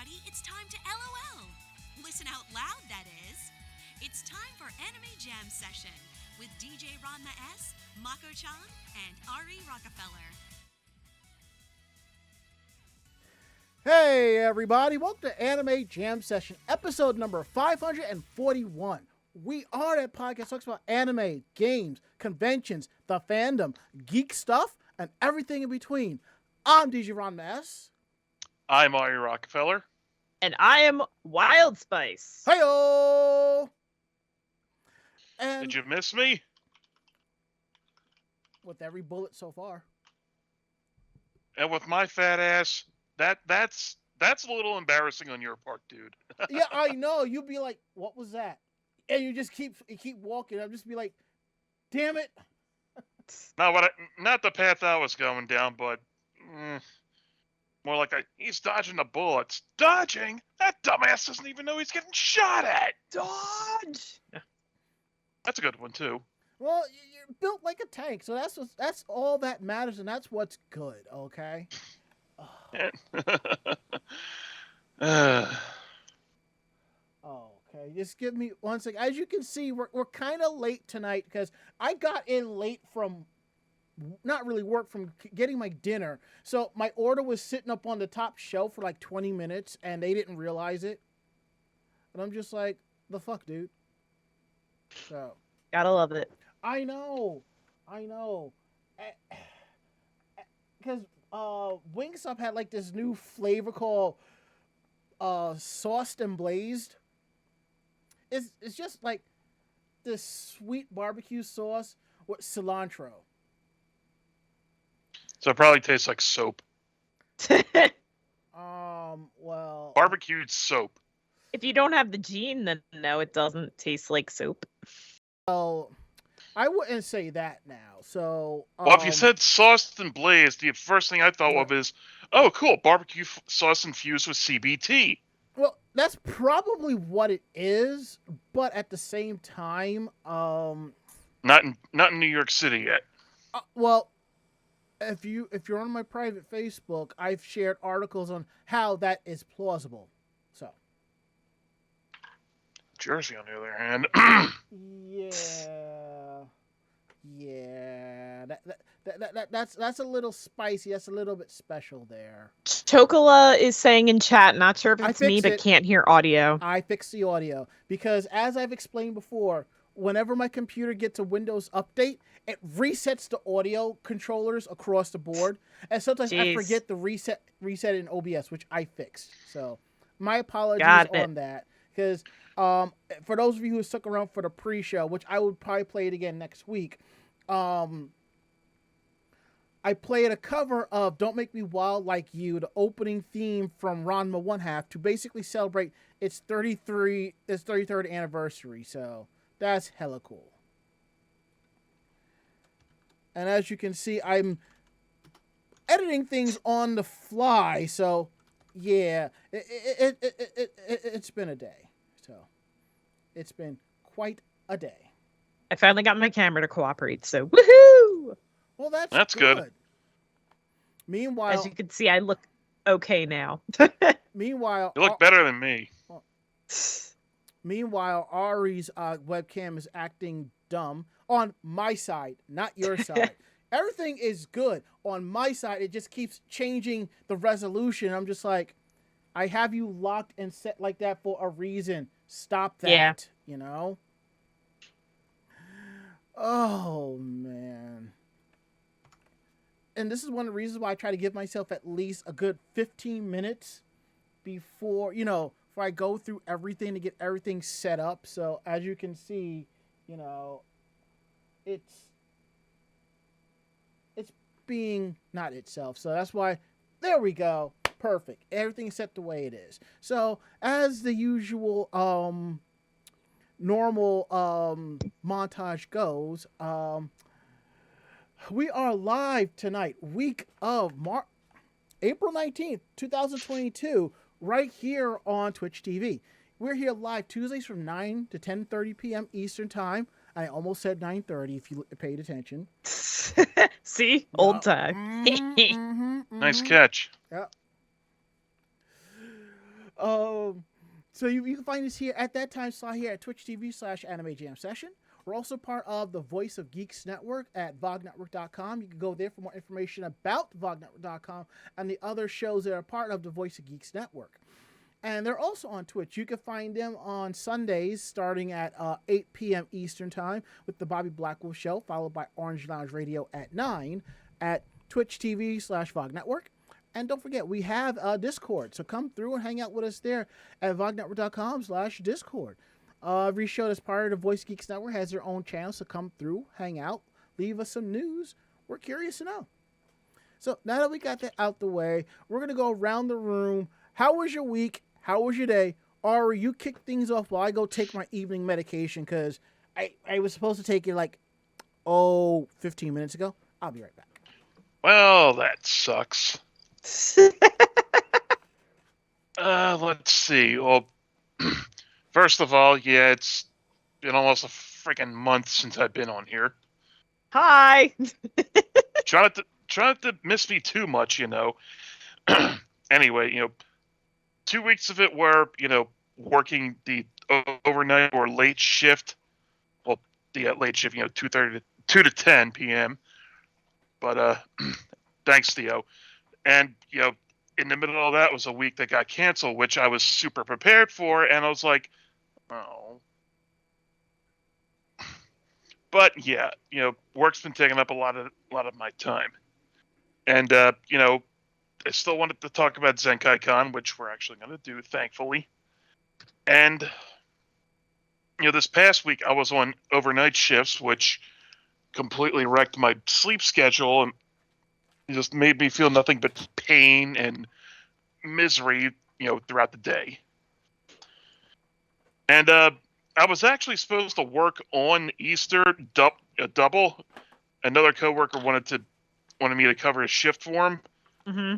everybody, it's time to LOL. Listen out loud, that is. It's time for Anime Jam Session with DJ Ranma S, Mako-chan, and Ari Rockefeller. Hey everybody, welcome to Anime Jam Session, episode number 541. We are that podcast that talks about anime, games, conventions, the fandom, geek stuff, and everything in between. I'm DJ Ranma S. I'm Ari Rockefeller. And I am WildSpice. Hey-o! And Did you miss me? with every bullet so far. And with my fat ass, that's a little embarrassing on your part, dude. Yeah, I know. You'd be like, what was that? And you just keep walking. I'll just be like, damn it. Not the path I was going down, but more like he's dodging the bullets. Dodging? That dumbass doesn't even know he's getting shot at. Dodge! That's a good one too. Well, you're built like a tank, so that's all that matters, and that's what's good, okay? Okay, just give me one second. As you can see, we're kind of late tonight because I got in late from, not really work, from getting my dinner. So my order was sitting up on the top shelf for like 20 minutes, and they didn't realize it. And I'm just like, the fuck, dude? So. Gotta love it. I know. Because Wingstop had like this new flavor called sauced and blazed. It's just like this sweet barbecue sauce with cilantro. So it probably tastes like soap. Well, Barbecued soap. If you don't have the gene, then no, it doesn't taste like soup. well, I wouldn't say that now. So, Well, if you said sauced and blazed, the first thing I thought of is, oh, cool, barbecue sauce infused with CBT. well, that's probably what it is, but at the same time, Not in New York City yet. well, if you're on my private Facebook, I've shared articles on how that is plausible. So, Jersey, on the other hand. yeah, that's a little spicy. That's a little bit special there. Chocola is saying in chat, not sure if I it's me, fixed but it. can't hear audio. I fixed the audio because, as I've explained before, whenever my computer gets a Windows update, it resets the audio controllers across the board, and sometimes I Jeez. forget to reset in OBS, which I fixed. So, my apologies Got it. on that. Because for those of you who stuck around for the pre-show, which I would probably play it again next week, I played a cover of "Don't Make Me Wild Like You," the opening theme from Ranma 1/2, to basically celebrate its 33rd anniversary. So that's hella cool. And as you can see, I'm editing things on the fly. So yeah, it's been a day. So it's been quite a day. I finally got my camera to cooperate, so woohoo! Well, That's good. Meanwhile, As you can see, I look okay now. meanwhile, You look better than me. Meanwhile, Ari's webcam is acting dumb on my side, not your side. Everything is good on my side. It just keeps changing the resolution. I'm just like, I have you locked and set like that for a reason. Stop that. Yeah. You know? Oh, man. And this is one of the reasons why I try to give myself at least a good 15 minutes before I go through everything to get everything set up. So as you can see, it's being not itself. So that's why, there we go. Perfect. Everything's set the way it is. So as the usual normal montage goes, we are live tonight, week of April 19th, 2022, right here on Twitch TV. We're here live Tuesdays from 9 to 10:30 p.m. Eastern Time. I almost said 9:30 if you paid attention. See? Old time. Nice catch. Yep. So you can find us here at that time slot here at Twitch TV/Anime Jam Session. We're also part of the Voice of Geeks Network at VogNetwork.com. You can go there for more information about VogNetwork.com and the other shows that are part of the Voice of Geeks Network. And they're also on Twitch. You can find them on Sundays starting at 8 p.m. Eastern Time with the Bobby Blackwolf Show, followed by Orange Lounge Radio at 9 at Twitch TV/VogNetwork. And don't forget, we have a Discord. So come through and hang out with us there at VogNetwork.com/Discord. Every show that's part of the Voice Geeks Network has their own channel, so come through, hang out, leave us some news. We're curious to know. So now that we got that out the way, we're going to go around the room. How was your week? How was your day? Ari, you kick things off while I go take my evening medication because I was supposed to take it 15 minutes ago. I'll be right back. Well, that sucks. Let's see. Well, first of all, yeah, it's been almost a freaking month since I've been on here. Hi. Try not to miss me too much, Anyway, 2 weeks of it were, working the overnight or late shift. Well, the late shift, 2:30 to 2 to 10 p.m. But thanks, Theo. And, in the middle of that was a week that got canceled, which I was super prepared for, and I was like, oh. But yeah, work's been taking up a lot of my time. And I still wanted to talk about Zenkaikon, which we're actually going to do, thankfully. And this past week I was on overnight shifts, which completely wrecked my sleep schedule and just made me feel nothing but pain and misery, throughout the day. And I was actually supposed to work on Easter double. Another coworker wanted me to cover his shift for him. Mm-hmm.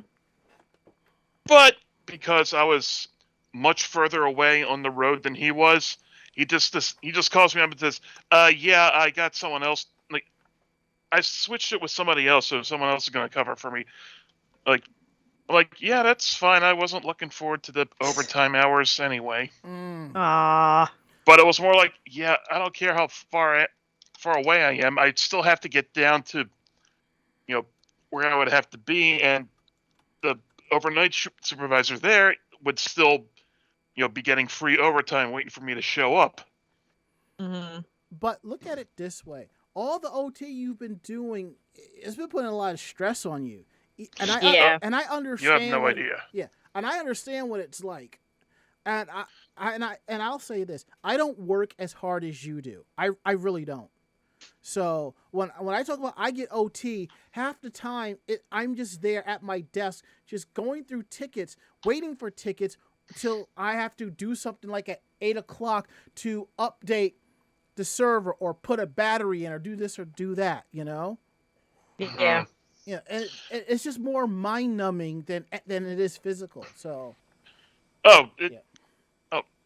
But because I was much further away on the road than he was, he just calls me up and says, "Yeah, I got someone else. I switched it with somebody else, so someone else is going to cover for me." Yeah, that's fine. I wasn't looking forward to the overtime hours anyway. Aww. But it was more like, yeah, I don't care how far away I am. I'd still have to get down to, where I would have to be, and the overnight supervisor there would still, be getting free overtime waiting for me to show up. Mm-hmm. But look at it this way. All the OT you've been doing, it's been putting a lot of stress on you. And I understand. You have no idea. Yeah, and I understand what it's like. And I'll say this: I don't work as hard as you do. I really don't. So when I talk about I get OT, half the time I'm just there at my desk, just going through tickets, waiting for tickets until I have to do something like at 8 o'clock to update the server or put a battery in or do this or do that. Yeah. Yeah, and it's just more mind numbing than it is physical. So.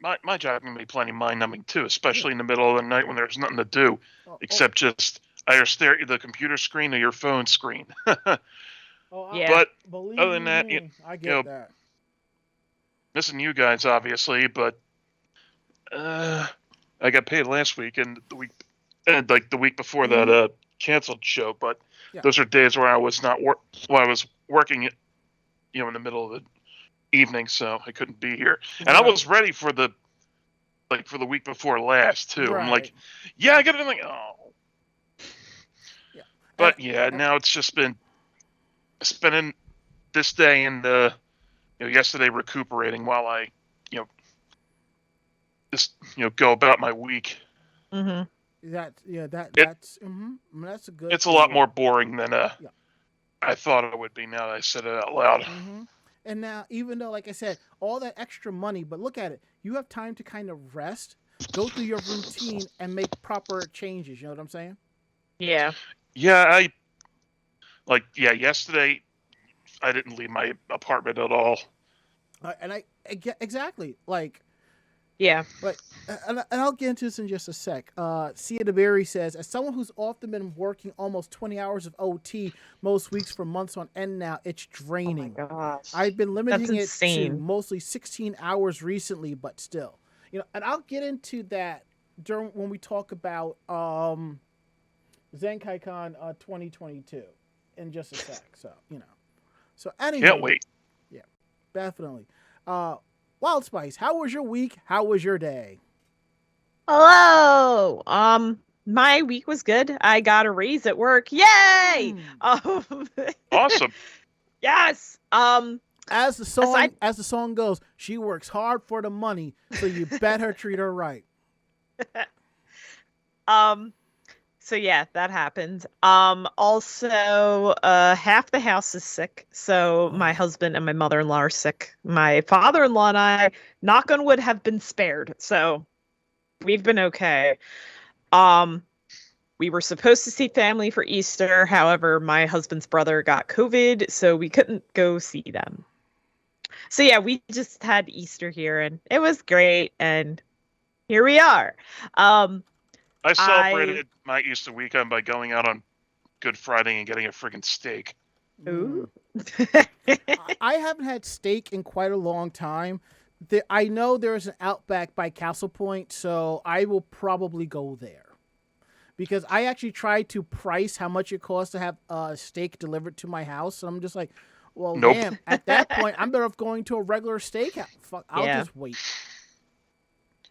My job can be plenty mind numbing too, especially in the middle of the night when there's nothing to do except just either stare at the computer screen or your phone screen. Yeah. But other than that, I get that. Missing you guys obviously, but I got paid last week and the week before that canceled show, but those are days where I was I was working in the middle of the evening, so I couldn't be here. And I was ready for the week before last too. Right. I'm like, yeah, I got it. Yeah. But now it's just been spending this day and yesterday recuperating while I just go about my week. Mm-hmm. That's a good. It's a lot more boring than I thought it would be. Now that I said it out loud. Mm-hmm. And now, even though, like I said, all that extra money, but look at it, you have time to kind of rest, go through your routine, and make proper changes. You know what I'm saying? Yeah. Yeah, yesterday I didn't leave my apartment at all. And I exactly like Yeah. But and I'll get into this in just a sec. Sia DeBerry says, as someone who's often been working almost 20 hours of OT most weeks for months on end now, it's draining. Oh my gosh. I've been limiting it to insane. mostly 16 hours recently, but still, and I'll get into that during when we talk about Zenkaikon 2022 in just a sec. So so anyway, Can't wait. Yeah, definitely. WildSpice, how was your week? How was your day? Hello. My week was good. I got a raise at work. Yay! Awesome. Yes. As the song goes, she works hard for the money, so you better treat her right. So yeah, that happened. Also, half the house is sick. So my husband and my mother-in-law are sick. My father-in-law and I, knock on wood, have been spared. So we've been okay. We were supposed to see family for Easter. However, my husband's brother got COVID, so we couldn't go see them. So yeah, we just had Easter here and it was great. And here we are. I celebrated my Easter weekend by going out on Good Friday and getting a friggin' steak. Ooh. I haven't had steak in quite a long time. I know there's an Outback by Castle Point, so I will probably go there. Because I actually tried to price how much it costs to have a steak delivered to my house, and I'm just like, well, Nope. damn, at that point, I'm better off going to a regular steakhouse. Fuck, I'll just wait.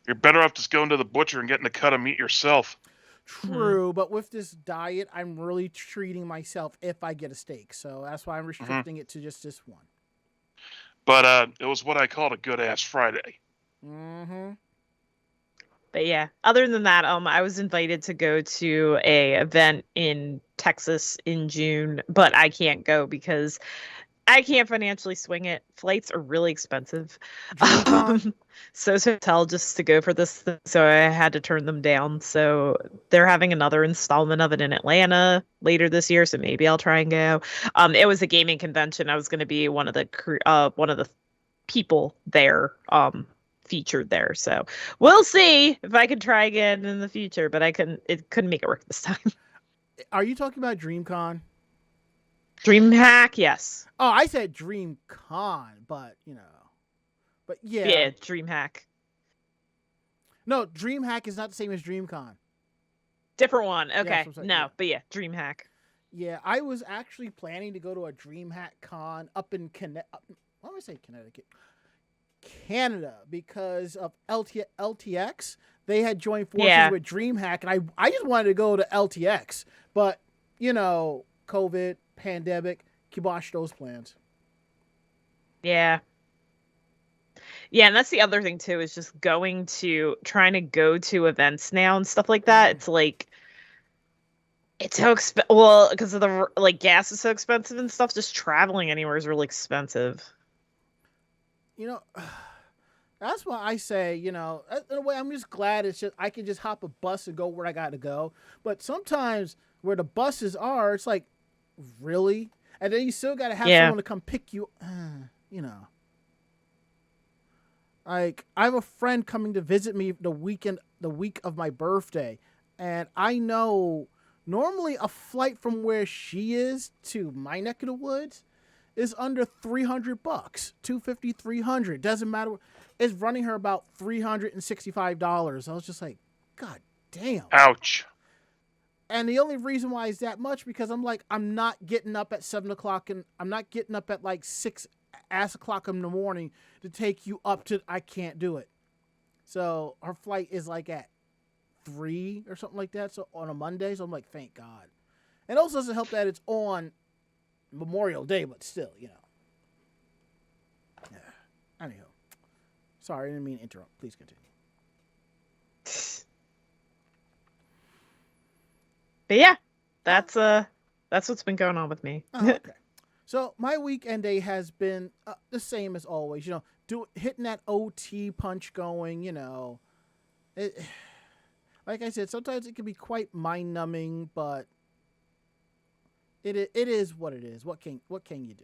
You're better off just going to the butcher and getting a cut of meat yourself. True, but with this diet, I'm really treating myself if I get a steak. So that's why I'm restricting it to just this one. But it was what I called a good-ass Friday. Mm-hmm. But yeah, other than that, I was invited to go to a event in Texas in June, but I can't go because I can't financially swing it. Flights are really expensive. So it's hotel just to go for this, so I had to turn them down. So they're having another installment of it in Atlanta later this year, so maybe I'll try and go. It was a gaming convention. I was going to be one of the people there, featured there. So we'll see if I can try again in the future, but couldn't make it work this time. Are you talking about DreamCon? DreamHack, yes. Oh, I said DreamCon, but but yeah. Yeah, DreamHack. No, DreamHack is not the same as DreamCon. Different one. Okay. Yeah, no, but yeah, DreamHack. Yeah, I was actually planning to go to a DreamHack con up in why do I say Connecticut? Canada, because of LTX. They had joined forces with DreamHack, and I just wanted to go to LTX, but COVID, pandemic, kiboshed those plans. Yeah. Yeah, and that's the other thing too, is just trying to go to events now and stuff like that. It's like, it's so expensive. Well, because of the gas is so expensive and stuff. Just traveling anywhere is really expensive. That's why I say, in a way, I'm just glad I can just hop a bus and go where I got to go. But sometimes where the buses are, it's like, really? And then you still got to have someone to come pick you, Like, I have a friend coming to visit me the week of my birthday. And I know normally a flight from where she is to my neck of the woods is under $300, $250, $300. Doesn't matter. It's running her about $365. I was just like, God damn. Ouch. And the only reason why is that much because I'm not getting up at 7 o'clock and I'm not getting up at 6 o'clock in the morning to take you up to. I can't do it. So her flight is at 3 or something like that. So on a Monday, so I'm like, thank God. And it also doesn't help that it's on Memorial Day, but still, Yeah. Anyhow. Sorry, I didn't mean to interrupt. Please continue. But yeah, that's what's been going on with me. Oh, okay. So my weekend day has been the same as always. Hitting that OT punch going. Like I said, sometimes it can be quite mind numbing, but it is what it is. What can you do?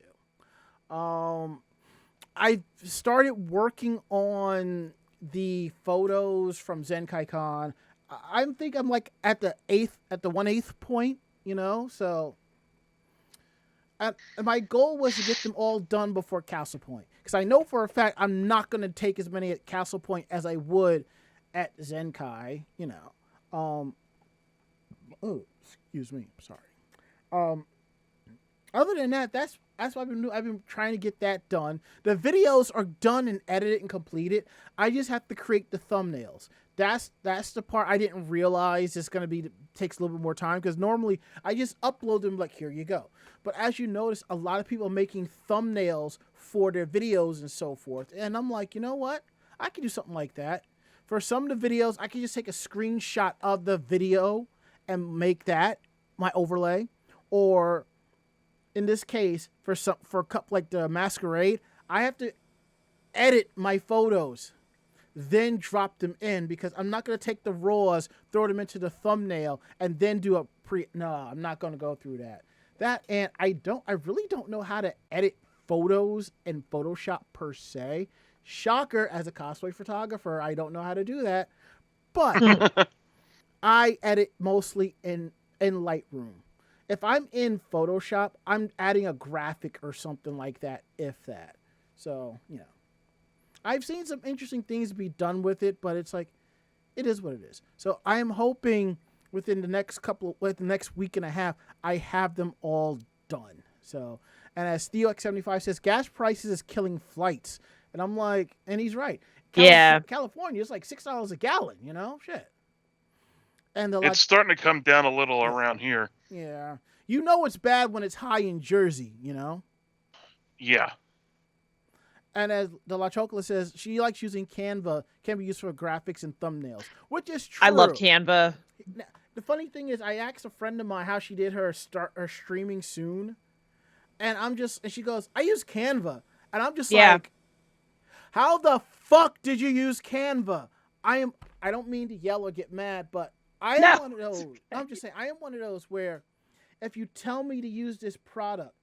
I started working on the photos from Zenkaikon, I think I'm like at the 1/8 point, you know. So, and my goal was to get them all done before Castle Point, because I know for a fact I'm not going to take as many at Castle Point as I would at Zenkai, you know. Oh, excuse me, sorry. Other than that, that's what I've been doing. I've been trying to get that done. The videos are done and edited and completed. I just have to create the thumbnails. That's the part I didn't realize is going to be takes a little bit more time, because normally I just upload them like, here you go. But as you notice, a lot of people are making thumbnails for their videos and so forth. And I'm like, you know what? I can do something like that. For some of the videos, I can just take a screenshot of the video and make that my overlay. Or in this case, for a couple like the Masquerade, I have to edit my photos, then drop them in, because I'm not going to take the raws, throw them into the thumbnail, and then do a no, I'm not going to go through that. And I really don't know how to edit photos in Photoshop per se. Shocker, as a cosplay photographer, I don't know how to do that. But I edit mostly in Lightroom. If I'm in Photoshop, I'm adding a graphic or something like that, if that. So, you know. I've seen some interesting things be done with it, but it's like, it is what it is. So I am hoping within the next week and a half, I have them all done. So, and as TheoX75 says, gas prices is killing flights. And I'm like, and he's right. California is like $6 a gallon, you know? Shit. And it's starting to come down a little around here. Yeah. You know it's bad when it's high in Jersey, you know? Yeah. And as the La Chocolate says, she likes using Canva, can be used for graphics and thumbnails, which is true. I love Canva. The funny thing is, I asked a friend of mine how she did her streaming soon. And she goes, I use Canva. And I'm just like, how the fuck did you use Canva? I don't mean to yell or get mad, but I am one of those. I'm just saying, I am one of those where if you tell me to use this product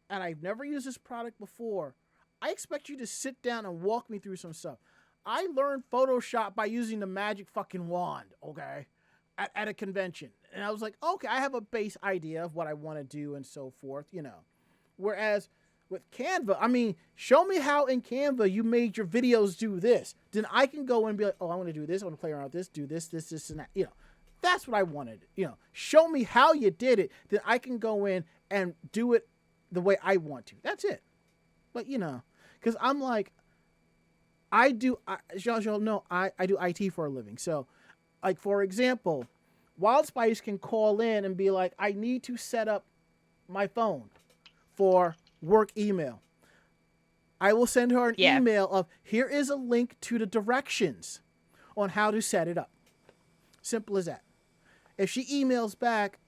and I've never used this product before, I expect you to sit down and walk me through some stuff. I learned Photoshop by using the magic fucking wand, okay, at a convention. And I was like, okay, I have a base idea of what I want to do and so forth, you know. Whereas with Canva, I mean, show me how in Canva you made your videos do this. Then I can go and be like, oh, I want to do this. I want to play around with this, do this, and that. You know, that's what I wanted. You know, show me how you did it. Then I can go in and do it the way I want to. That's it. But, you know, because I'm like, as y'all know, I do IT for a living. So, like, for example, WildSpice can call in and be like, I need to set up my phone for work email. I will send her an email of, here is a link to the directions on how to set it up. Simple as that. If she emails back,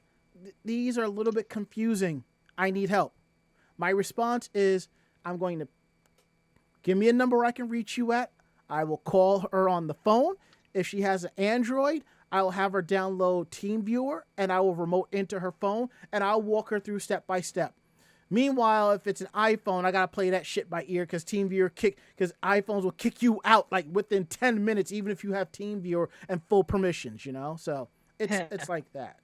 these are a little bit confusing, I need help. My response is, I'm going to give me a number I can reach you at. I will call her on the phone. If she has an Android, I will have her download TeamViewer and I will remote into her phone and I'll walk her through step by step. Meanwhile, if it's an iPhone, I got to play that shit by ear because because iPhones will kick you out like within 10 minutes, even if you have TeamViewer and full permissions, you know? So it's like that.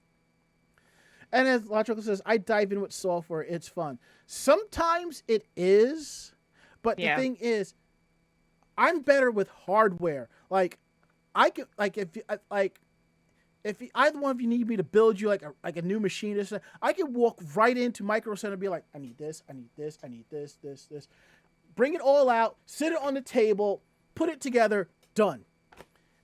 And as Logical says, I dive in with software. It's fun. Sometimes it is, but the thing is, I'm better with hardware. Like, I can, like, if either one of you need me to build you like a new machine or something, I can walk right into Micro Center and be like, I need this, I need this, I need this, this. Bring it all out, sit it on the table, put it together, done.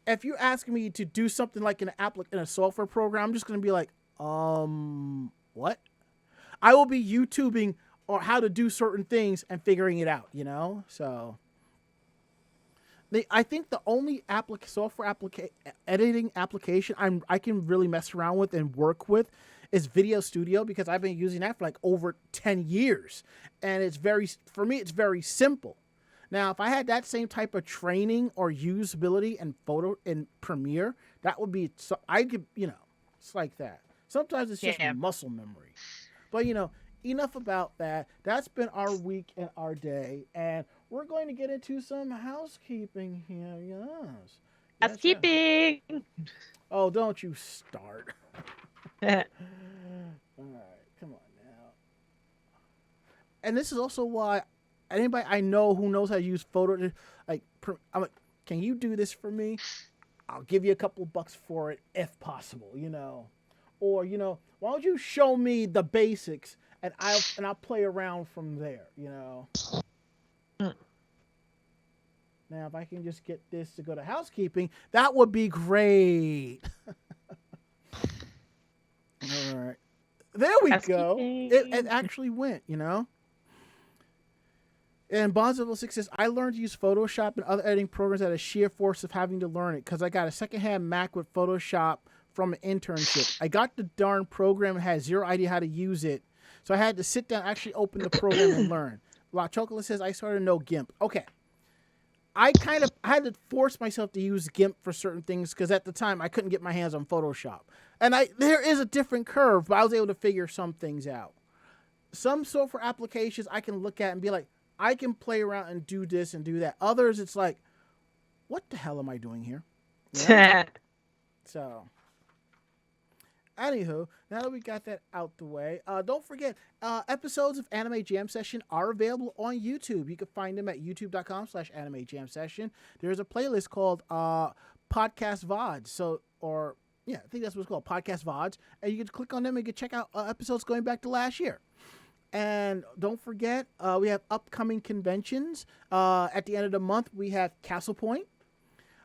If you're asking me to do something like in a software program, I'm just going to be like, what? I will be YouTubing or how to do certain things and figuring it out, you know? So I think the only editing application I can really mess around with and work with is Video Studio, because I've been using that for like over 10 years. And for me, it's very simple. Now, if I had that same type of training or usability in Premiere, that would be, I could, you know, it's like that. Sometimes it's just muscle memory. But, you know, enough about that. That's been our week and our day, and we're going to get into some housekeeping here. Yes. Housekeeping. Oh, don't you start. All right, come on now. And this is also why anybody I know who knows how to use photo, I'm like, can you do this for me? I'll give you a couple bucks for it if possible, Or, why don't you show me the basics and I'll play around from there, Now, if I can just get this to go to housekeeping, that would be great. All right. There we go. It actually went, And Bonzo 6 says, I learned to use Photoshop and other editing programs at a sheer force of having to learn it because I got a secondhand Mac with Photoshop from an internship. I got the darn program and had zero idea how to use it. So I had to sit down, actually open the program and learn. La Chocolate says, I started to know GIMP. Okay. I had to force myself to use GIMP for certain things because at the time I couldn't get my hands on Photoshop. And there is a different curve, but I was able to figure some things out. Some software applications I can look at and be like, I can play around and do this and do that. Others, it's like, what the hell am I doing here? So, anywho, now that we got that out the way, don't forget, episodes of Anime Jam Session are available on YouTube. You can find them at youtube.com/Anime Jam Session. There's a playlist called Podcast VODs. I think that's what it's called, Podcast VODs. And you can click on them and you can check out episodes going back to last year. And don't forget, we have upcoming conventions. At the end of the month, we have Castle Point.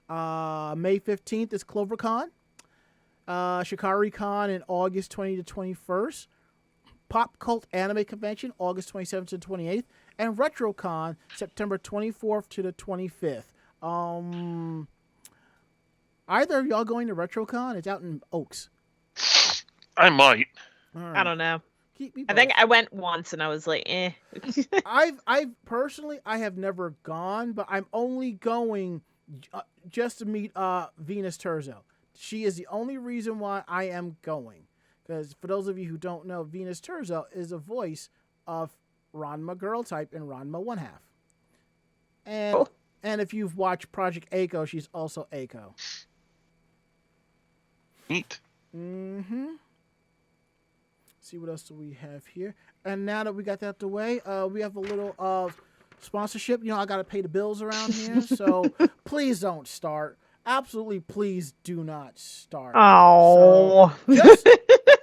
May 15th is CloverCon. ShikariCon in August 20 to 21st. Pop Cult Anime Convention, August 27th to 28th. And RetroCon, September 24th to the 25th. Either of y'all going to RetroCon? It's out in Oaks. I might. Right. I don't know. I think I went once and I was like, eh. I've personally, I have never gone, but I'm only going just to meet Venus Terzo. She is the only reason why I am going. Because for those of you who don't know, Venus Terzo is a voice of Ranma Girl Type and Ranma 1/2. And if you've watched Project Eiko, she's also Eiko. Neat. Mm-hmm. See what else do we have here. And now that we got that out of the way, we have a little sponsorship. I got to pay the bills around here. So please don't start. Absolutely, please do not start. Oh. So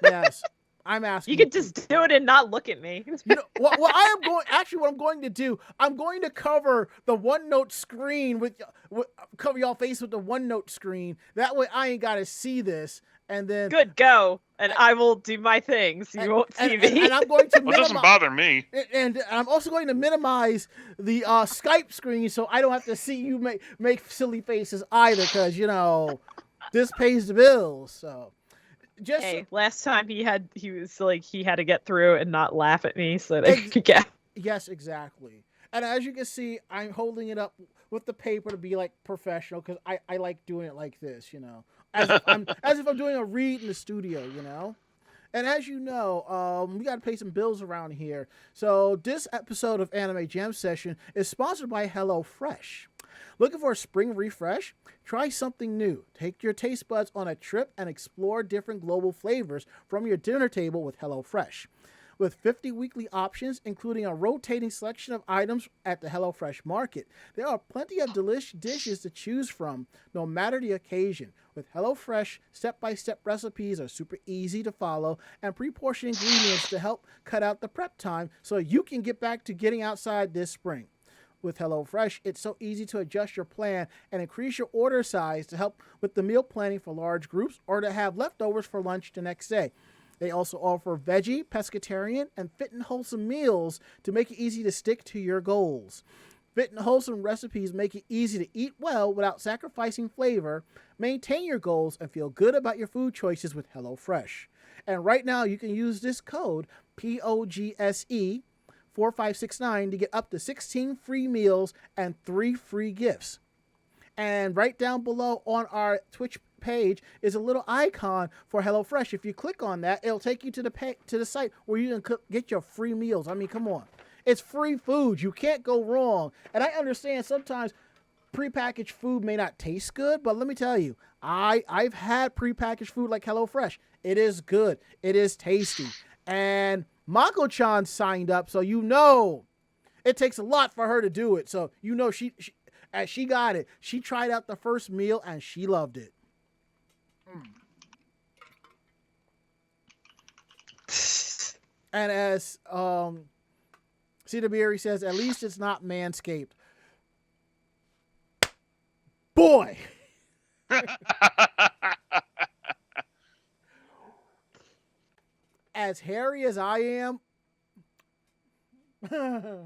yes, I'm asking. You could just do it and not look at me. What I'm going to do, I'm going to cover the OneNote screen cover y'all face with the OneNote screen. That way I ain't got to see this. And then good, go, and I will do my things. You won't see me. And I'm going to it doesn't bother me. And I'm also going to minimize the Skype screen so I don't have to see you make silly faces either, because this pays the bills. So last time he was like he had to get through and not laugh at me so that I could get. Yes, exactly. And as you can see, I'm holding it up with the paper to be like professional because I like doing it like this, as if I'm doing a read in the studio, And as you know, we got to pay some bills around here. So this episode of Anime Jam Session is sponsored by HelloFresh. Looking for a spring refresh? Try something new. Take your taste buds on a trip and explore different global flavors from your dinner table with HelloFresh. With 50 weekly options, including a rotating selection of items at the HelloFresh market, there are plenty of delicious dishes to choose from, no matter the occasion. With HelloFresh, step-by-step recipes are super easy to follow, and pre-portioned ingredients to help cut out the prep time so you can get back to getting outside this spring. With HelloFresh, it's so easy to adjust your plan and increase your order size to help with the meal planning for large groups or to have leftovers for lunch the next day. They also offer veggie, pescatarian, and fit and wholesome meals to make it easy to stick to your goals. Fit and wholesome recipes make it easy to eat well without sacrificing flavor, maintain your goals, and feel good about your food choices with HelloFresh. And right now, you can use this code, POGSE4569, to get up to 16 free meals and 3 free gifts. And right down below on our Twitch page is a little icon for HelloFresh. If you click on that, it'll take you to the site where you can get your free meals. I mean, come on. It's free food. You can't go wrong. And I understand sometimes prepackaged food may not taste good, but let me tell you, I've had prepackaged food like HelloFresh. It is good. It is tasty. And Mako-chan signed up, so you know it takes a lot for her to do it. So you know she got it. She tried out the first meal and she loved it. And as CWRE says, at least it's not Manscaped. Boy! As hairy as I am, I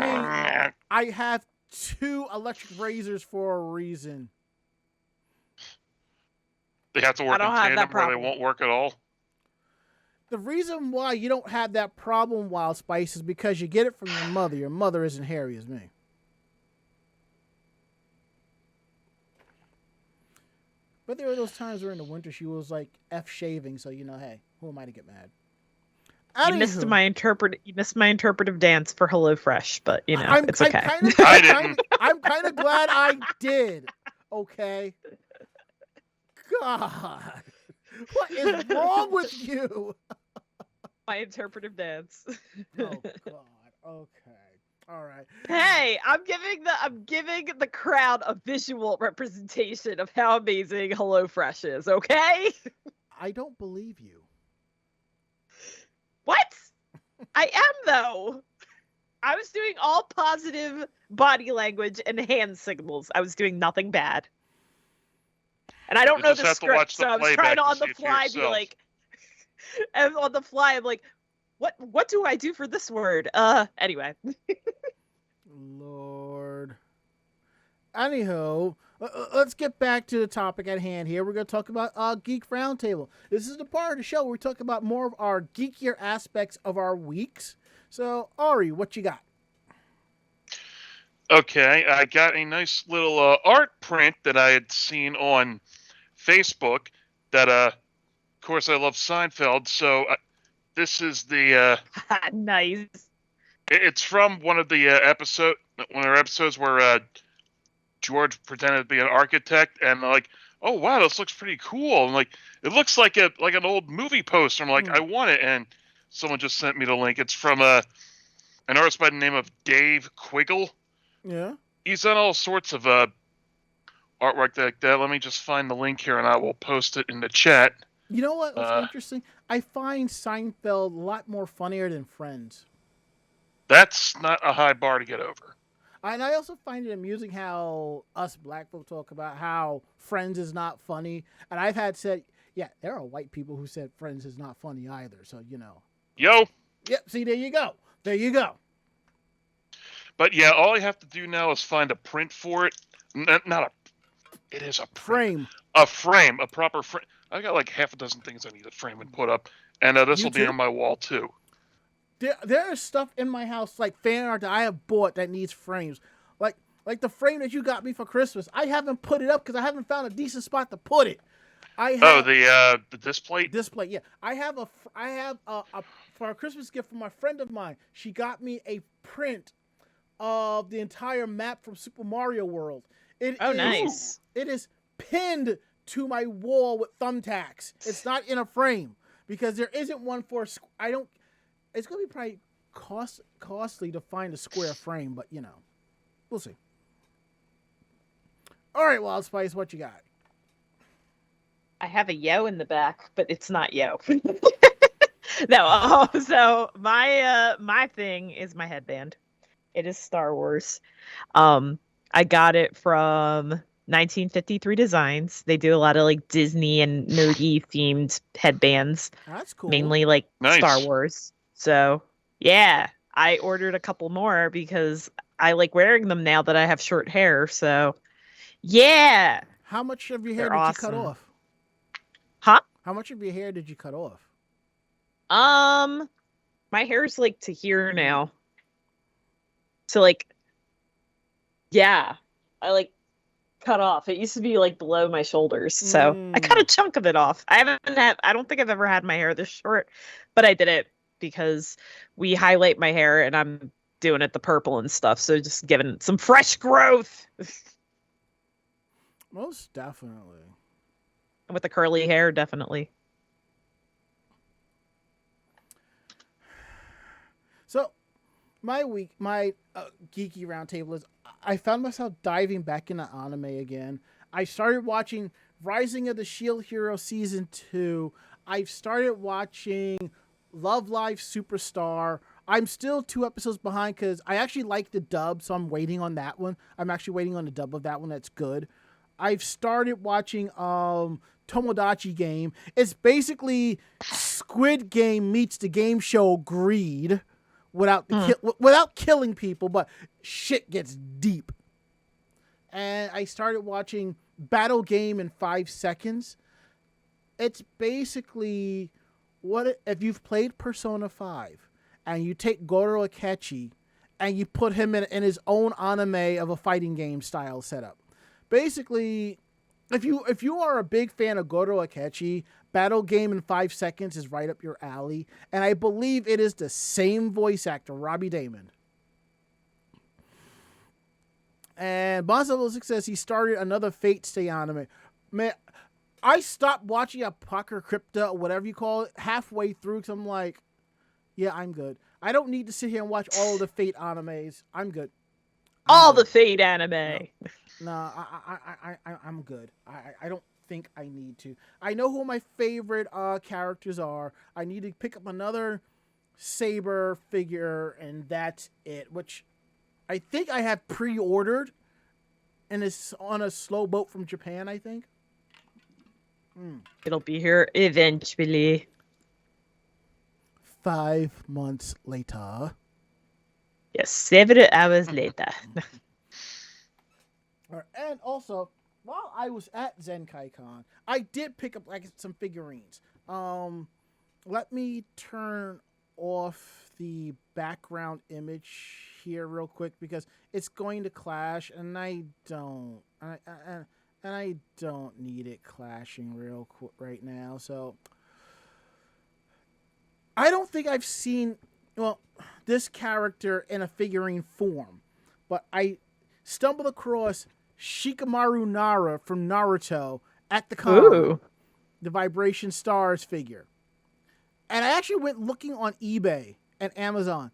mean, I have 2 electric razors for a reason. They have to work in tandem or they won't work at all. The reason why you don't have that problem, WildSpice, is because you get it from your mother. Your mother isn't hairy as me. But there were those times during the winter she was like F shaving, so you know, hey, who am I to get mad? You missed my interpretive dance for HelloFresh, but you know, it's okay. I'm kind of glad I did. Okay. God, what is wrong with you? My interpretive dance. Oh God. Okay. All right. Hey, I'm giving the crowd a visual representation of how amazing HelloFresh is. Okay. I don't believe you. What? I am though. I was doing all positive body language and hand signals. I was doing nothing bad. And I don't know the script, so I was trying to on the fly be like, and on the fly I'm like, what do I do for this word? Anyway. Lord. Anyhow, let's get back to the topic at hand here. We're going to talk about Geek Roundtable. This is the part of the show where we talk about more of our geekier aspects of our weeks. So, Ari, what you got? Okay, I got a nice little art print that I had seen on Facebook that, of course, I love Seinfeld, so this is the... nice. It's from one of the episodes where George pretended to be an architect, and like, oh wow, this looks pretty cool. And like, it looks like an old movie poster. I'm like, I want it, and someone just sent me the link. It's from an artist by the name of Dave Quiggle. Yeah. He's done all sorts of artwork like that. Let me just find the link here, and I will post it in the chat. You know what? What's interesting? I find Seinfeld a lot more funnier than Friends. That's not a high bar to get over. And I also find it amusing how us black folk talk about how Friends is not funny. And I've had said, yeah, there are white people who said Friends is not funny either. So, you know. Yo. Yep. See, there you go. There you go. But yeah, all I have to do now is find a print for it. It is a print. A proper frame. I got like half a dozen things I need to frame and put up. And this will be on my wall too. There is stuff in my house, like fan art that I have bought that needs frames. Like the frame that you got me for Christmas. I haven't put it up because I haven't found a decent spot to put it. The display? Display, yeah. I have a for a Christmas gift from a friend of mine. She got me a print of the entire map from Super Mario World. Nice. It is pinned to my wall with thumbtacks. It's not in a frame because there isn't one for it's going to be probably costly to find a square frame, but you know, we'll see. All right, WildSpice, what you got? I have a yo in the back, but it's not yo. No, so my thing is my headband. It is Star Wars. I got it from 1953 Designs. They do a lot of like Disney and nerdy themed headbands. That's cool. Mainly like Star Wars. So yeah, I ordered a couple more because I like wearing them now that I have short hair. So yeah. How much of your hair did you cut off? Huh? How much of your hair did you cut off? My hair's like to here now. So like, yeah, I like cut off. It used to be like below my shoulders, so I cut a chunk of it off. I don't think I've ever had my hair this short, but I did it because we highlight my hair and I'm doing it the purple and stuff, so just giving it some fresh growth. Most definitely. With the curly hair, definitely. So, my geeky roundtable is I found myself diving back into anime again. I started watching Rising of the Shield Hero Season 2. I've started watching Love Live Superstar. I'm still 2 episodes behind because I actually like the dub, so I'm waiting on that one. I'm actually waiting on the dub of that one. That's good. I've started watching Tomodachi Game. It's basically Squid Game meets the game show Greed. Without killing people, but shit gets deep. And I started watching Battle Game in 5 seconds. It's basically if you've played Persona 5 and you take Goro Akechi and you put him in his own anime of a fighting game style setup. Basically, if you are a big fan of Goro Akechi, Battle Game in 5 seconds is right up your alley. And I believe it is the same voice actor, Robbie Damon. And Boss Level 6 says he started another Fate Stay anime. Man, I stopped watching Apocrypta, or whatever you call it, halfway through because I'm like, yeah, I'm good. I don't need to sit here and watch all of the Fate animes. I'm good. All the Fate anime. No, I'm good. I don't think I need to. I know who my favorite characters are. I need to pick up another Saber figure, and that's it. Which I think I have pre-ordered, and it's on a slow boat from Japan, I think. It'll be here eventually. 5 months later. Yes, 7 hours later. And also, while I was at Zenkaikon, I did pick up some figurines. Let me turn off the background image here real quick because it's going to clash, and I don't need it clashing real quick right now. So I don't think I've seen this character in a figurine form, but I stumbled across Shikamaru Nara from Naruto at the con, the Vibration Stars figure. And I actually went looking on eBay and Amazon.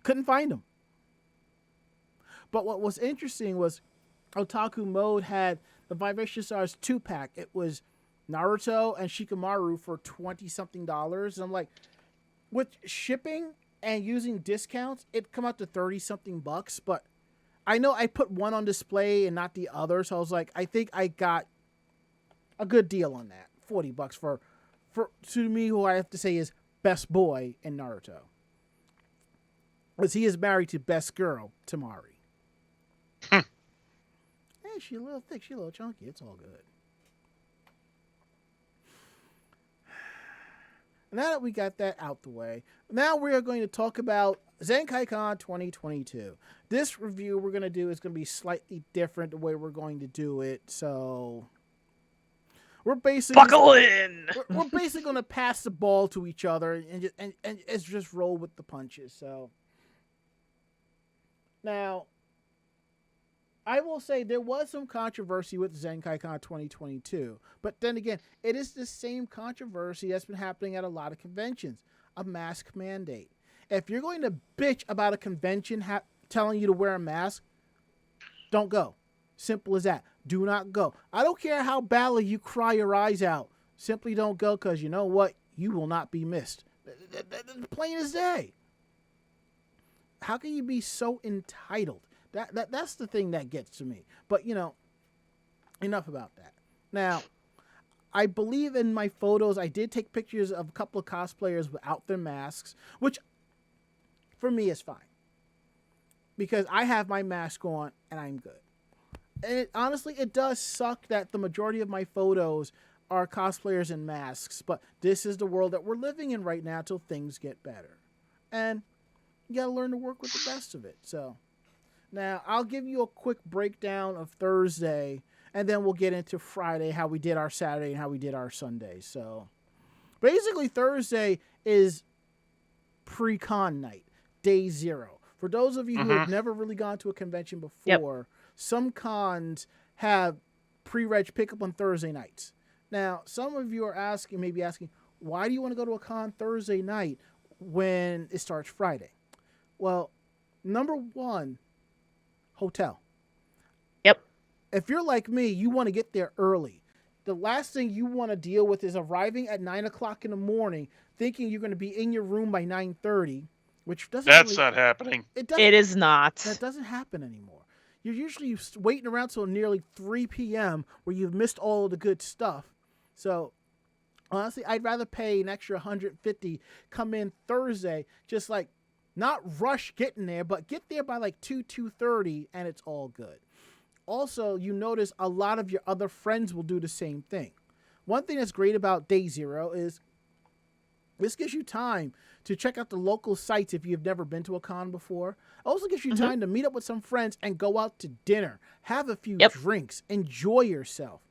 Couldn't find him. But what was interesting was Otaku Mode had the Vibration Stars 2-pack. It was Naruto and Shikamaru for $20-something. And I'm like, with shipping and using discounts, it'd come out to $30-something. But I know I put one on display and not the other, so I was like, I think I got a good deal on that. $40 for to me, who I have to say is best boy in Naruto. Because he is married to best girl, Tamari. Hey, she's a little thick, she's a little chunky, it's all good. Now that we got that out the way, now we are going to talk about Zenkaikon 2022. This review we're going to do is going to be slightly different the way we're going to do it, so we're basically buckle in. We're basically going to pass the ball to each other and just roll with the punches. So now, I will say there was some controversy with Zenkaikon 2022, but then again, it is the same controversy that's been happening at a lot of conventions, a mask mandate. If you're going to bitch about a convention telling you to wear a mask, don't go. Simple as that. Do not go. I don't care how badly you cry your eyes out. Simply don't go because you know what? You will not be missed. Plain as day. How can you be so entitled? That's the thing that gets to me. But, enough about that. Now, I believe in my photos, I did take pictures of a couple of cosplayers without their masks, which for me is fine. Because I have my mask on and I'm good. And honestly, it does suck that the majority of my photos are cosplayers in masks, but this is the world that we're living in right now till things get better. And you gotta learn to work with the best of it. So Now, I'll give you a quick breakdown of Thursday, and then we'll get into Friday, how we did our Saturday and how we did our Sunday. So, basically, Thursday is pre-con night, day 0. For those of you who have never really gone to a convention before, some cons have pre-reg pickup on Thursday nights. Now, some of you are maybe asking, why do you want to go to a con Thursday night when it starts Friday? Well, number one, hotel. Yep. If you're like me, you want to get there early. The last thing you want to deal with is arriving at 9 o'clock in the morning, thinking you're going to be in your room by 9:30, which doesn't. That's not happening. It is not. That doesn't happen anymore. You're usually waiting around till nearly 3 p.m. where you've missed all of the good stuff. So, honestly, I'd rather pay an extra $150, come in Thursday, just like not rush getting there, but get there by like 2:30, and it's all good. Also, you notice a lot of your other friends will do the same thing. One thing that's great about day 0 is this gives you time to check out the local sites if you've never been to a con before. It also gives you time to meet up with some friends and go out to dinner, have a few drinks, enjoy yourself.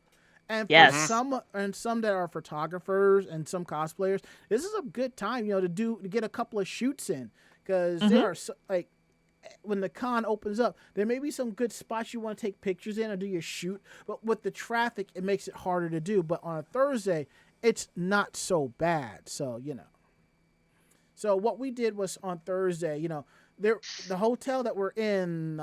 And for some that are photographers and some cosplayers, this is a good time, to get a couple of shoots in, because there are when the con opens up, there may be some good spots you want to take pictures in or do your shoot, but with the traffic, it makes it harder to do. But on a Thursday, it's not so bad. So, So what we did was on Thursday, the hotel that we're in,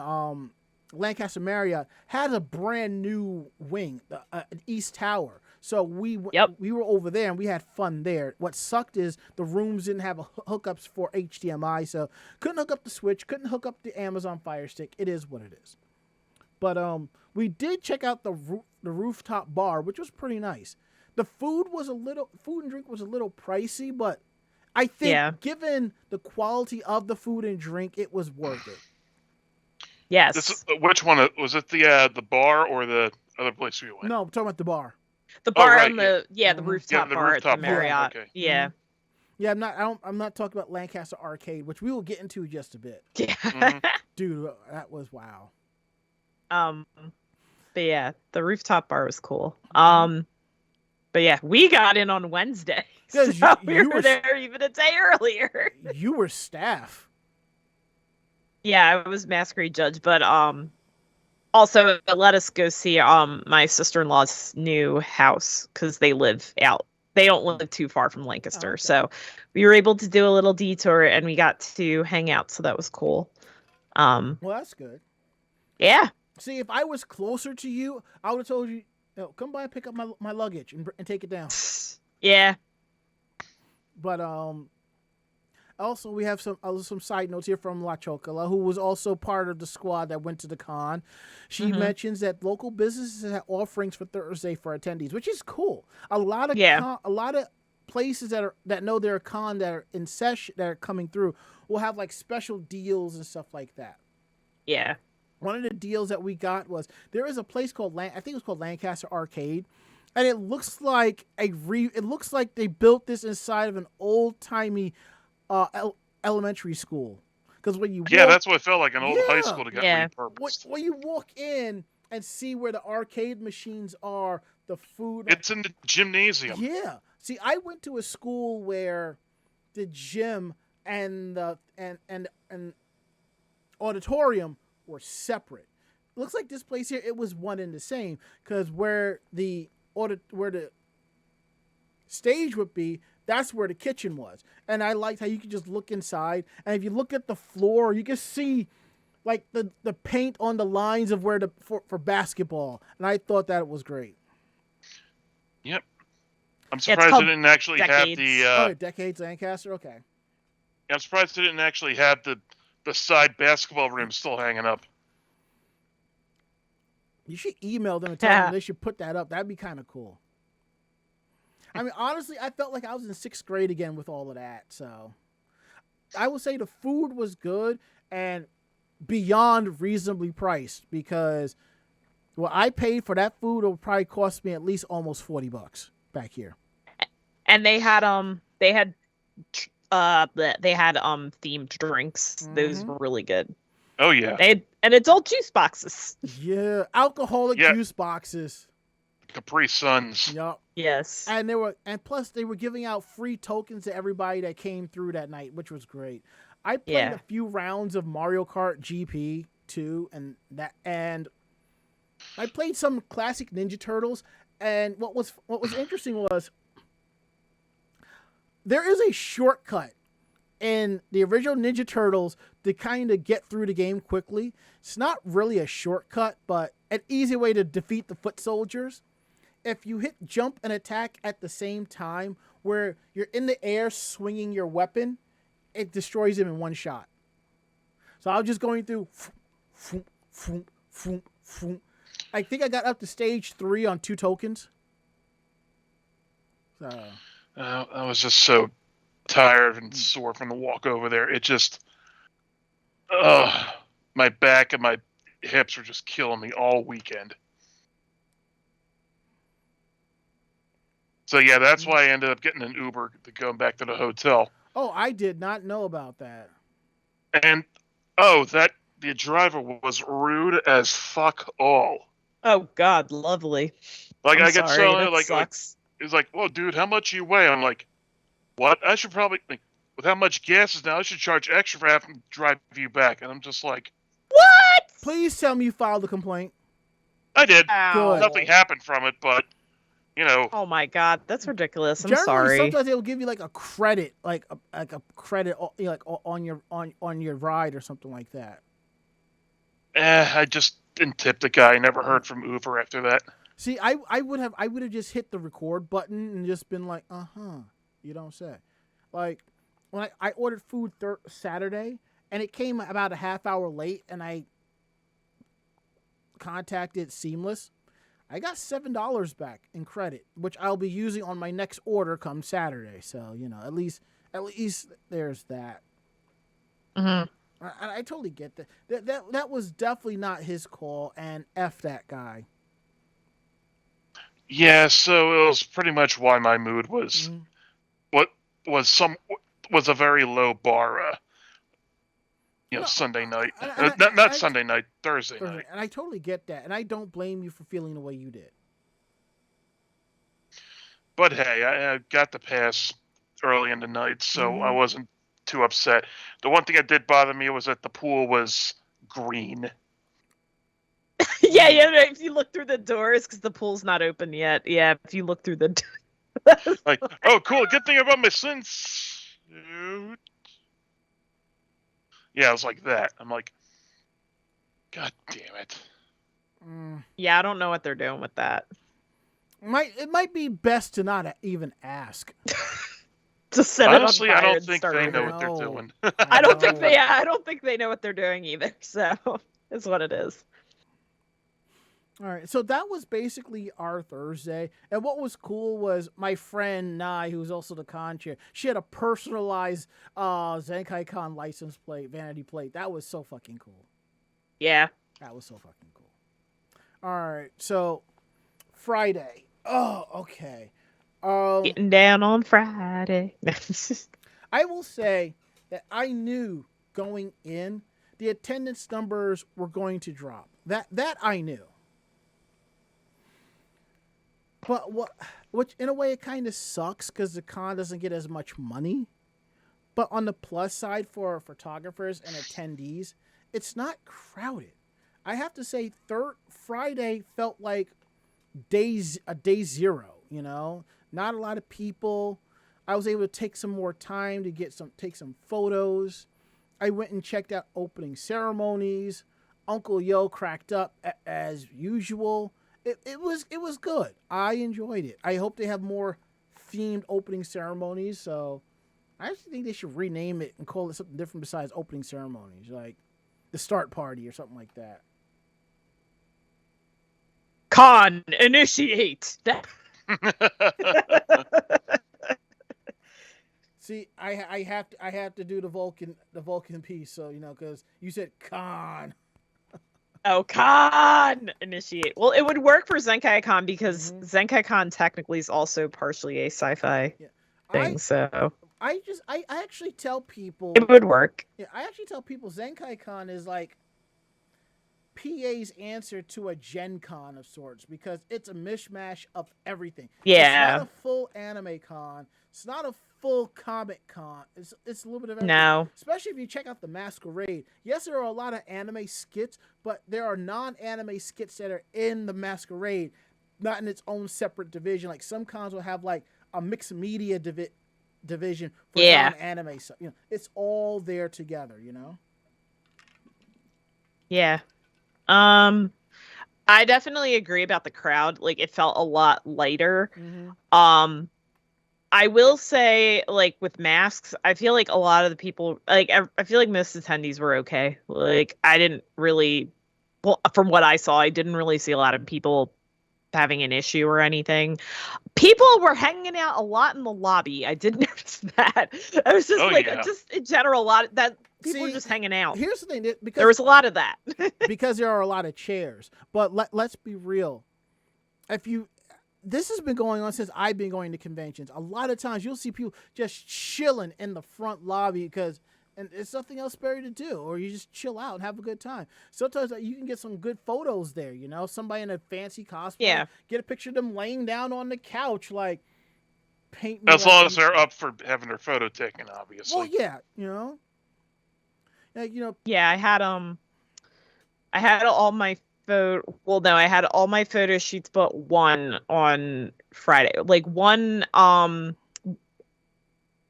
Lancaster Marriott, had a brand new wing, an East Tower. So we were over there and we had fun there. What sucked is the rooms didn't have hookups for HDMI, so couldn't hook up the Switch, couldn't hook up the Amazon Fire Stick. It is what it is. But we did check out the rooftop bar, which was pretty nice. The food and drink was a little pricey, but I think given the quality of the food and drink, it was worth it. Yes. Which one was it? The bar or the other place we went? No, I'm talking about the bar. The bar on the rooftop bar at the Marriott. Okay. Yeah. Yeah, I'm not talking about Lancaster Arcade, which we will get into just a bit. Yeah. Dude, that was wow. But yeah, the rooftop bar was cool. But yeah, we got in on Wednesday. So we were there even a day earlier. You were staff. Yeah, I was masquerade judge, but also let us go see my sister-in-law's new house because they live out. They don't live too far from Lancaster, okay. So we were able to do a little detour and we got to hang out. So that was cool. Well, that's good. Yeah. See, if I was closer to you, I would have told you, come by and pick up my luggage and take it down. Yeah. But also we have some side notes here from La Chocola, who was also part of the squad that went to the con. She mentions that local businesses have offerings for Thursday for attendees, which is cool. A lot of places that know they're a con that are in session that are coming through will have like special deals and stuff like that. Yeah. One of the deals that we got was there is a place called I think it was called Lancaster Arcade, and it looks like they built this inside of an old-timey elementary school. Because when you that's what it felt like, an old high school that got repurposed. When you walk in and see where the arcade machines are, the food, it's in the gymnasium. Yeah. See, I went to a school where the gym and the and auditorium were separate. Looks like this place here, it was one and the same, because where the stage would be, that's where the kitchen was. And I liked how you could just look inside, and if you look at the floor, you can see like the paint on the lines of where for basketball, and I thought that was great. Yep. I'm surprised they didn't actually have the Decades Lancaster. Okay. I'm surprised they didn't actually have the side basketball rim still hanging up. You should email them and tell them they should put that up. That'd be kind of cool. I mean, honestly, I felt like I was in 6th grade again with all of that. So I would say the food was good and beyond reasonably priced, because what I paid for that food will probably cost me at least almost $40 back here. And they had themed drinks. Those were really good. Oh yeah. And adult juice boxes. Yeah, alcoholic Yeah. juice boxes. Capri Suns. Yup. Yes. And plus they were giving out free tokens to everybody that came through that night, which was great. I played a few rounds of Mario Kart GP too, and I played some classic Ninja Turtles. And what was interesting was there is a shortcut in the original Ninja Turtles to kind of get through the game quickly. It's not really a shortcut, but an easy way to defeat the foot soldiers. If you hit jump and attack at the same time, where you're in the air swinging your weapon, it destroys him in one shot. So I was just going through. I think I got up to stage 3 on 2 tokens. So I was just so tired and sore from the walk over there. It just, my back and my hips were just killing me all weekend. So yeah, that's why I ended up getting an Uber to go back to the hotel. Oh, I did not know about that. And the driver was rude as fuck all. Oh God, lovely. Like I'm I get sorry, so that sucks. He's like, "Well, dude, how much you weigh?" I'm like, "What? I should probably with how much gas is now, I should charge extra for having to drive you back." And I'm just like, What? Please tell me you filed a complaint. I did. Ow. Nothing happened from it, but you know. Oh my God, that's ridiculous. I'm Generally, sorry. sometimes they'll give you like a credit, like a credit, like on your ride or something like that. I just didn't tip the guy. Never heard from Uber after that. See, I would have just hit the record button and just been like, you don't say. Like when I ordered food Saturday and it came about a half hour late and I contacted Seamless, I got $7 back in credit, which I'll be using on my next order come Saturday. So at least there's that. Mm-hmm. I totally get that. That was definitely not his call, and F that guy. Yeah, so it was pretty much why my mood was what was a very low bar. Sunday night, not Sunday night, Thursday night. And I totally get that, and I don't blame you for feeling the way you did. But hey, I got the pass early in the night, so I wasn't too upset. The one thing that did bother me was that the pool was green. Yeah, if you look through the doors, because the pool's not open yet. Yeah, if you look through the Like, oh, cool. Good thing about my swimsuit. Yeah, I was like that. I'm like, God damn it. Yeah, I don't know what they're doing with that. It might be best to not even ask. To set Honestly, it on fire I don't and think start they over. know what they're doing. I don't think they know what they're doing either. So it's what it is. All right, so that was basically our Thursday. And what was cool was my friend Nai, who was also the con chair, she had a personalized Zenkaikon license plate, vanity plate. That was so fucking cool. Yeah. That was so fucking cool. All right, so Friday. Oh, okay. Getting down on Friday. I will say that I knew going in the attendance numbers were going to drop. That I knew. But which in a way it kind of sucks because the con doesn't get as much money. But on the plus side for photographers and attendees, it's not crowded. I have to say, Friday felt like day zero. Not a lot of people. I was able to take some more time to take some photos. I went and checked out opening ceremonies. Uncle Yo cracked up as usual. It was good. I enjoyed it. I hope they have more themed opening ceremonies. So I actually think they should rename it and call it something different besides opening ceremonies, like the start party or something like that. Con initiate. See, I have to do the Vulcan piece, so because you said con. Oh, con initiate. Well, it would work for Zenkaikon because Zenkaikon technically is also partially a sci-fi thing. So I actually tell people it would work. Yeah, I actually tell people Zenkaikon is like PA's answer to a Gen Con of sorts because it's a mishmash of everything. Yeah. It's not a full anime con. It's not a full comic con. It's a little bit of everything. No. Especially if you check out the Masquerade. Yes, there are a lot of anime skits, but there are non-anime skits that are in the Masquerade, not in its own separate division. Like some cons will have like a mixed media division for non-anime stuff. You know, it's all there together. You know. Yeah. I definitely agree about the crowd. Like it felt a lot lighter. Mm-hmm. I will say, like with masks, I feel like a lot of the people, like I feel like most attendees were okay. Like I didn't really, well, from what I saw, I didn't really see a lot of people having an issue or anything. People were hanging out a lot in the lobby. I did notice that. I was just just in general, a lot of that people were just hanging out. Here's the thing, because there was a lot of that. because there are a lot of chairs. But let's be real. This has been going on since I've been going to conventions. A lot of times you'll see people just chilling in the front lobby and it's nothing else better to do, or you just chill out and have a good time. Sometimes you can get some good photos there, you know, somebody in a fancy cosplay. Yeah. Get a picture of them laying down on the couch, like paint me. As long as they're up for having their photo taken, obviously. Well, yeah, you know. Yeah, I had all my I had all my photo shoots but one on Friday. Like one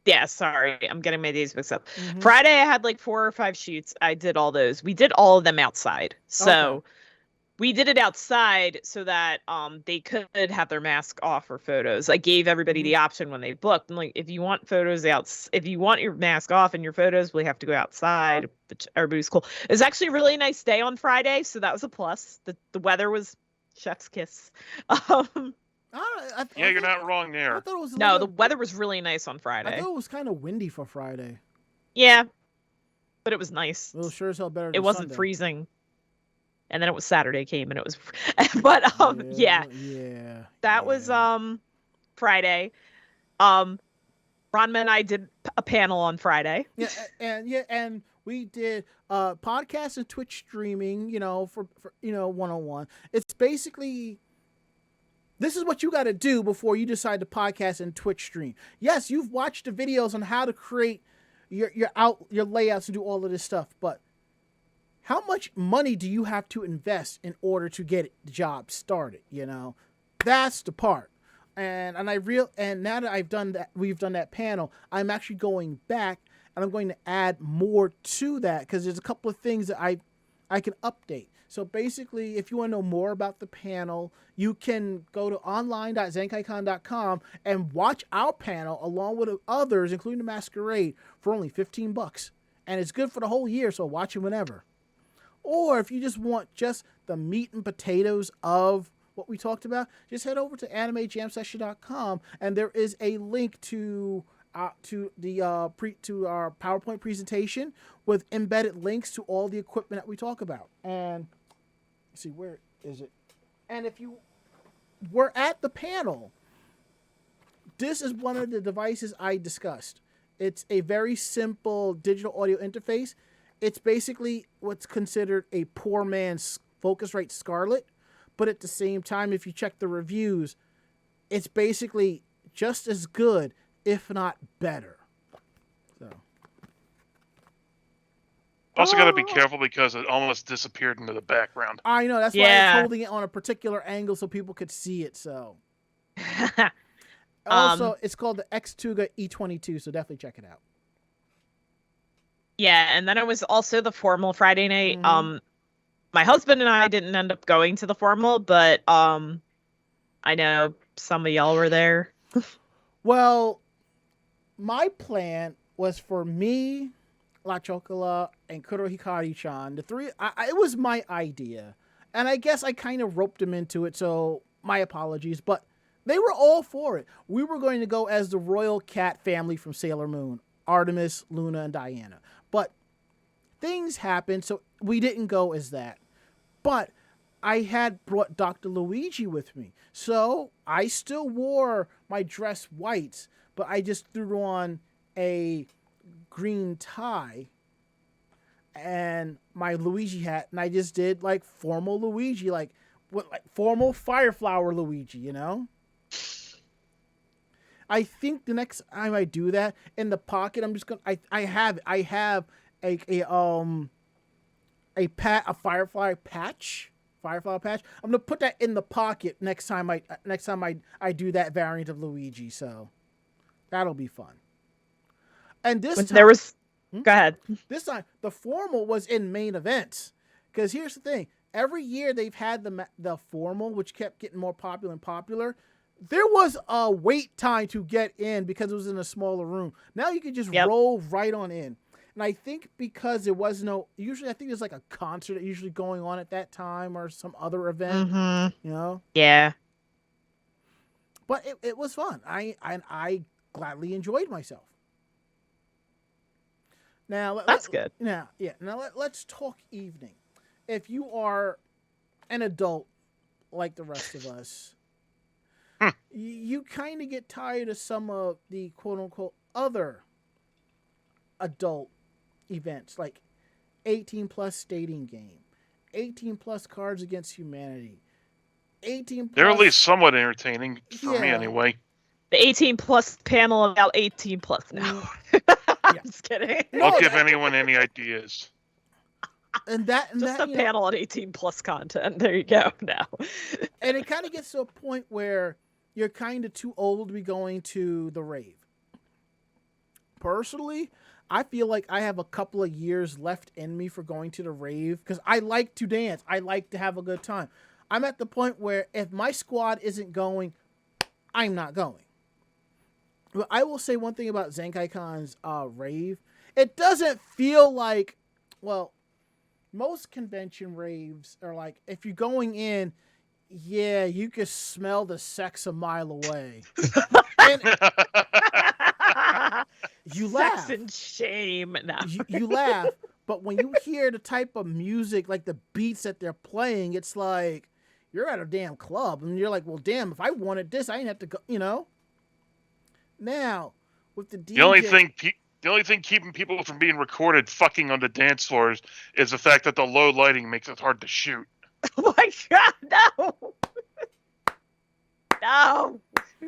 yeah, sorry, I'm getting my days mixed up. Mm-hmm. Friday I had like 4 or 5 shoots. I did all those. We did all of them outside. So we did it outside so that they could have their mask off for photos. I gave everybody the option when they booked. And like, if you want photos if you want your mask off in your photos, we have to go outside. Which everybody's cool. It was actually a really nice day on Friday, so that was a plus. The weather was chef's kiss. You're not wrong there. I thought it was the weather was really nice on Friday. I thought it was kind of windy for Friday. Yeah, but it was nice. It was sure as hell better than It wasn't Sunday. Freezing. And then it was Saturday came and it was, but that was Friday. Ranma and I did a panel on Friday. And we did podcast and Twitch streaming, you know, for one-on-one. It's basically, this is what you got to do before you decide to podcast and Twitch stream. Yes, you've watched the videos on how to create your layouts and do all of this stuff, but how much money do you have to invest in order to get the job started? You know, that's the part. And now that we've done that panel, I'm actually going back and I'm going to add more to that because there's a couple of things that I can update. So basically, if you want to know more about the panel, you can go to online.zenkaikon.com and watch our panel along with others, including the Masquerade, for only $15. And it's good for the whole year, so watch it whenever. Or if you just want just the meat and potatoes of what we talked about, just head over to animejamsession.com and there is a link to our PowerPoint presentation with embedded links to all the equipment that we talk about. And let's see, where is it? And if you were at the panel, this is one of the devices I discussed. It's a very simple digital audio interface. It's basically what's considered a poor man's Focusrite Scarlett, but at the same time, if you check the reviews, it's basically just as good, if not better. So. Also got to be careful because it almost disappeared into the background. I know, that's why I was holding it on a particular angle so people could see it. So. Also, it's called the Xtuga E22, so definitely check it out. Yeah, and then it was also the formal Friday night. My husband and I didn't end up going to the formal, but I know some of y'all were there. Well, my plan was for me, La Chocola, and Kuro Hikari-chan, the three. It was my idea, and I guess I kind of roped them into it, so my apologies, but they were all for it. We were going to go as the royal cat family from Sailor Moon, Artemis, Luna, and Diana. But things happened, so we didn't go as that. But I had brought Dr. Luigi with me. So I still wore my dress whites, but I just threw on a green tie. and my Luigi hat, and I just did like formal Luigi, like formal Fire Flower Luigi, you know. I think the next time I do that in the pocket, I'm just gonna. I have a Firefly patch. Firefly patch. I'm gonna put that in the pocket next time I do that variant of Luigi. So that'll be fun. And this time, there was. Go ahead. This time the formal was in main events, because here's the thing: every year they've had the formal, which kept getting more popular and popular. There was a wait time to get in because it was in a smaller room. Now you can just roll right on in. And I think because there was usually I think there's like a concert usually going on at that time or some other event, you know? Yeah. But it was fun. I gladly enjoyed myself. Now that's good. Now let's talk evening. If you are an adult like the rest of us, you kind of get tired of some of the quote unquote other adult events like 18 plus dating game, 18 plus Cards Against Humanity, 18 plus... They're at least somewhat entertaining for me anyway. The 18 plus panel about 18 plus now. I'm just kidding. I'll give anyone any ideas. And just a panel on 18 plus content. There you go. Now. And it kind of gets to a point where you're kind of too old to be going to the rave. Personally, I feel like I have a couple of years left in me for going to the rave because I like to dance. I like to have a good time. I'm at the point where if my squad isn't going, I'm not going. But I will say one thing about Zenkaikon's rave. It doesn't feel like, well, most convention raves are like, if you're going in, yeah, you can smell the sex a mile away. And you laugh. Sex and shame. No. You laugh, but when you hear the type of music, like the beats that they're playing, it's like you're at a damn club, and you're like, well, damn, if I wanted this, I didn't have to go, you know? Now, with the DJ... The only thing keeping people from being recorded fucking on the dance floors is the fact that the low lighting makes it hard to shoot. Oh my god, no! No!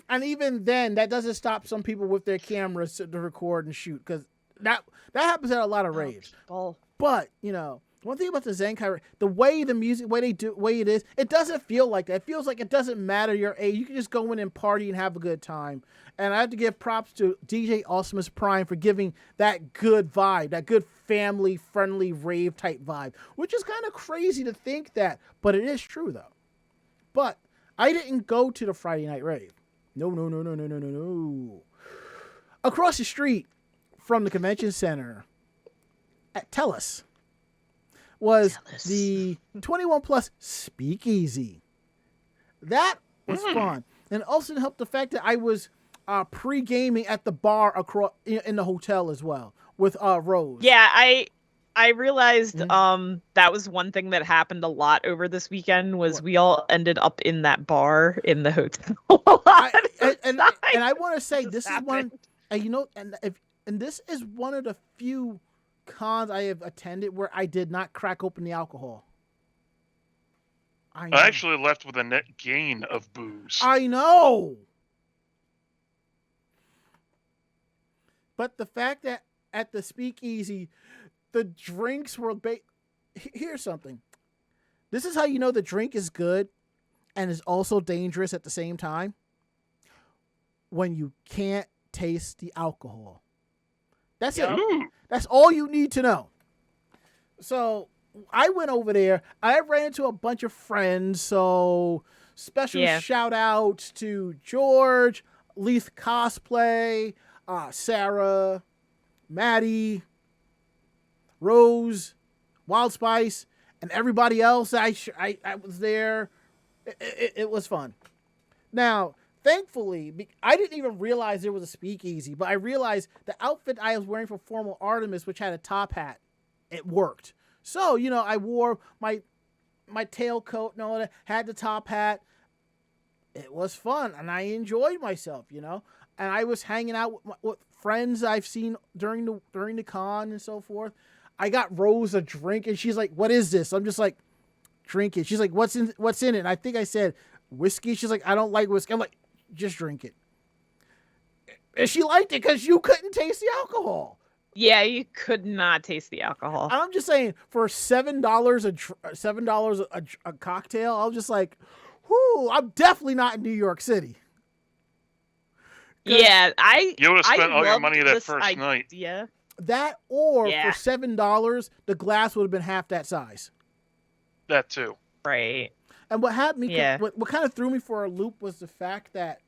And even then, that doesn't stop some people with their cameras to record and shoot, because that happens at a lot of raves. But, you know, one thing about the Zenkai, the way the music, way it is, it doesn't feel like that. It feels like it doesn't matter your age. You can just go in and party and have a good time. And I have to give props to DJ Awesomeness Prime for giving that good vibe, that good family-friendly rave-type vibe, which is kind of crazy to think that, but it is true, though. But I didn't go to the Friday night rave. No. Across the street from the convention center at Tellus was the 21 plus speakeasy. That was fun. And also helped the fact that I was pre-gaming at the bar across in the hotel as well with Rose. Yeah, I realized that was one thing that happened a lot over this weekend was we all ended up in that bar in the hotel. And I want to say this is one, and you know, and this is one of the few cons I have attended where I did not crack open the alcohol. I actually left with a net gain of booze. I know. But the fact that at the speakeasy, the drinks were... Here's something. This is how you know the drink is good and is also dangerous at the same time. When you can't taste the alcohol. That's it. That's all you need to know. So I went over there. I ran into a bunch of friends. So special shout out to George, Leith Cosplay, Sarah, Maddie, Rose, WildSpice, and everybody else. I was there. It was fun. Now, thankfully, I didn't even realize there was a speakeasy, but I realized the outfit I was wearing for Formal Artemis, which had a top hat, it worked. So, you know, I wore my tailcoat and all that, had the top hat. It was fun, and I enjoyed myself, you know. And I was hanging out with friends I've seen during the con and so forth. I got Rose a drink, and she's like, "What is this?" I'm just like, "Drink it." She's like, "What's in it?" And I think I said whiskey. She's like, "I don't like whiskey." I'm like, "Just drink it." And she liked it because you couldn't taste the alcohol. Yeah, you could not taste the alcohol. I'm just saying, for $7 a cocktail, I was just like, "Whoo!" I'm definitely not in New York City. Yeah, You would have spent all your loved money that this first night. idea. That, or Yeah. for $7, the glass would have been half that size. That too. Right. And what happened, Yeah. what kind of threw me for a loop was the fact that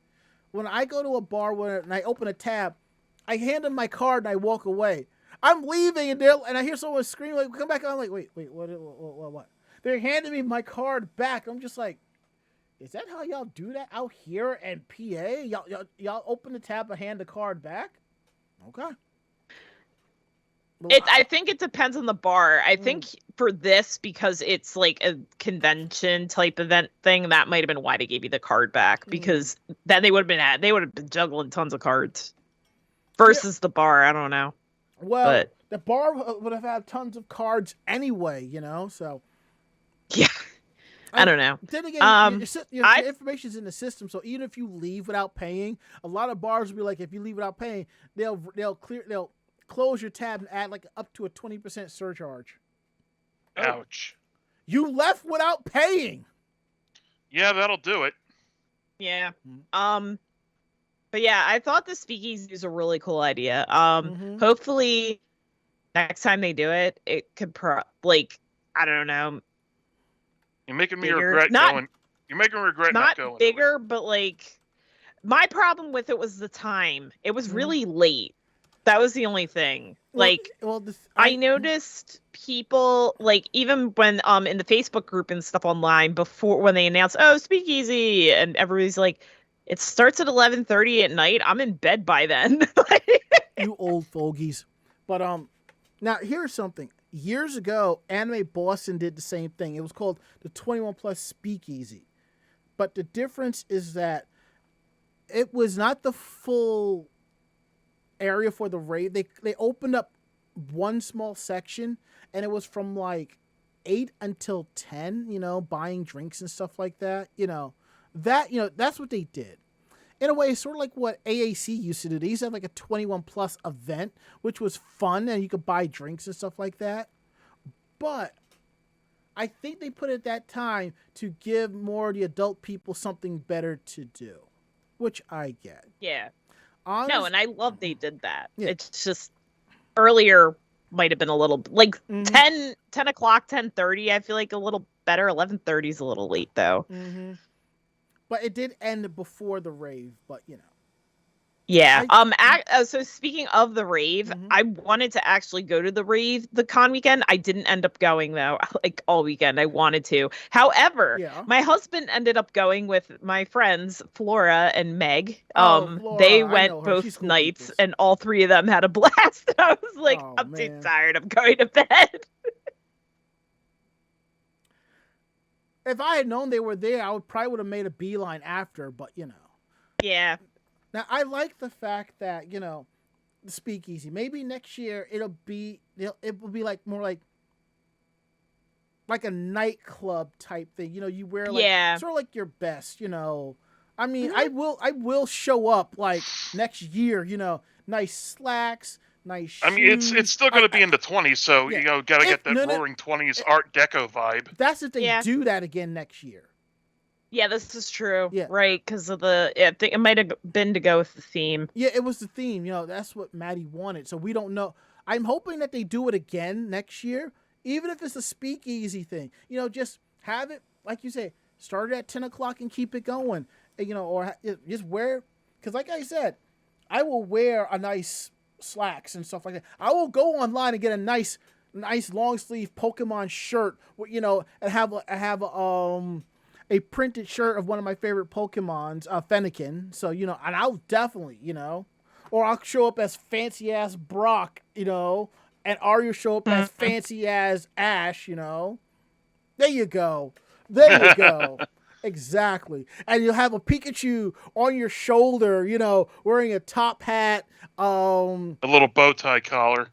when I go to a bar and I open a tab, I hand them my card and I walk away. I'm leaving and I hear someone scream like, "Come back!" I'm like, "Wait, what?" They're handing me my card back. I'm just like, "Is that how y'all do that out here in PA? Y'all open the tab and hand the card back?" Okay. Well, I think it depends on the bar. I think for this, because it's like a convention type event thing, that might have been why they gave you the card back, because then they would have been juggling tons of cards versus the bar. I don't know. Well, the bar would have had tons of cards anyway, so. Yeah. I don't know. Then again, your information's in the system, so even if you leave without paying, a lot of bars will be like, if you leave without paying, they'll close your tab and add like up to a 20% surcharge. Ouch. You left without paying. Yeah, that'll do it. Yeah. But yeah, I thought the speakeasy is a really cool idea. Hopefully next time they do it, it could I don't know. You're making me Bigger. regret going. You're making me regret not going. Not bigger, but my problem with it was the time. It was really late. That was the only thing. I noticed people, even when in the Facebook group and stuff online, before when they announced, "Oh, speakeasy," and everybody's like, "It starts at 11:30 at night. I'm in bed by then." You old fogies. But now here's something. Years ago, Anime Boston did the same thing. It was called the 21 Plus Speakeasy. But the difference is that it was not the full area for the rave. They opened up one small section, and it was from 8 until 10, buying drinks and stuff like that. That's what they did. In a way, it's sort of like what AAC used to do. They used to have a 21 plus event, which was fun, and you could buy drinks and stuff like that. But I think they put it at that time to give more of the adult people something better to do, which I get. Yeah. No, and I love they did that. Yeah. It's just earlier might have been a little 10 o'clock, 10:30. I feel like a little better. 11:30 is a little late though. Mm-hmm. But it did end before the rave. But Yeah. So speaking of the rave, I wanted to actually go to the rave the con weekend. I didn't end up going though. All weekend I wanted to. However, my husband ended up going with my friends Flora and Meg. Flora, they went both cool nights, people. and all three of them had a blast. I was like, I'm too tired. I'm going to bed. If I had known they were there, I probably would have made a beeline after. But Yeah. Now, I like the fact that, the speakeasy, maybe next year it will be more like a nightclub type thing. You wear sort of like your best, I mean, I will show up next year, nice slacks, nice shoes. I mean, it's still going to be in the 20s, so got to get that roaring 20s Art Deco vibe. That's if they do that again next year. Yeah, this is true. Yeah. Right, because of I think it might have been to go with the theme. Yeah, it was the theme. That's what Maddie wanted. So we don't know. I'm hoping that they do it again next year, even if it's a speakeasy thing. Just have it, like you say, start it at 10 o'clock and keep it going. Or just wear, because like I said, I will wear a nice slacks and stuff like that. I will go online and get a nice long sleeve Pokemon shirt, and have a printed shirt of one of my favorite Pokemons, Fennekin. So, and I'll definitely, or I'll show up as fancy ass Brock, and Ari will show up as fancy as Ash, There you go. Exactly. And you'll have a Pikachu on your shoulder, wearing a top hat, A little bow tie collar.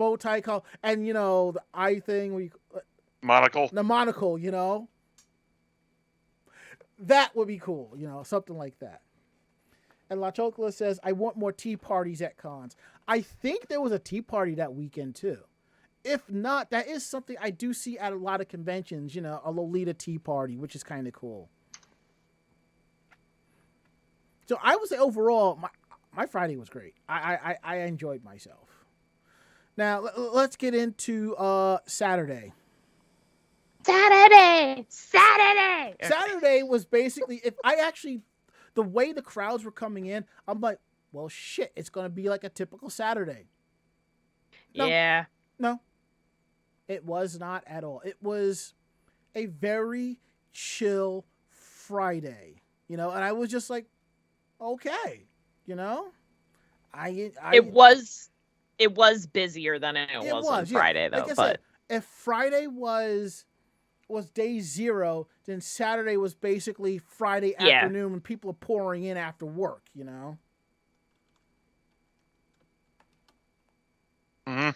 and the eye thing, Monocle. the monocle, That would be cool, something like that. And La Chocola says, I want more tea parties at cons. I think there was a tea party that weekend too. If not, that is something I do see at a lot of conventions, a Lolita tea party, which is kind of cool. So I would say overall, my Friday was great. I enjoyed myself. Now, let's get into Saturday. Saturday! Saturday was basically, the way the crowds were coming in, I'm like, well, shit, it's going to be like a typical Saturday. No, yeah. No, it was not at all. It was a very chill Friday, and I was just like, okay, It was busier than it was on yeah. Friday, though. Like I said, if Friday was day zero, then Saturday was basically Friday afternoon when people are pouring in after work, Mm-hmm.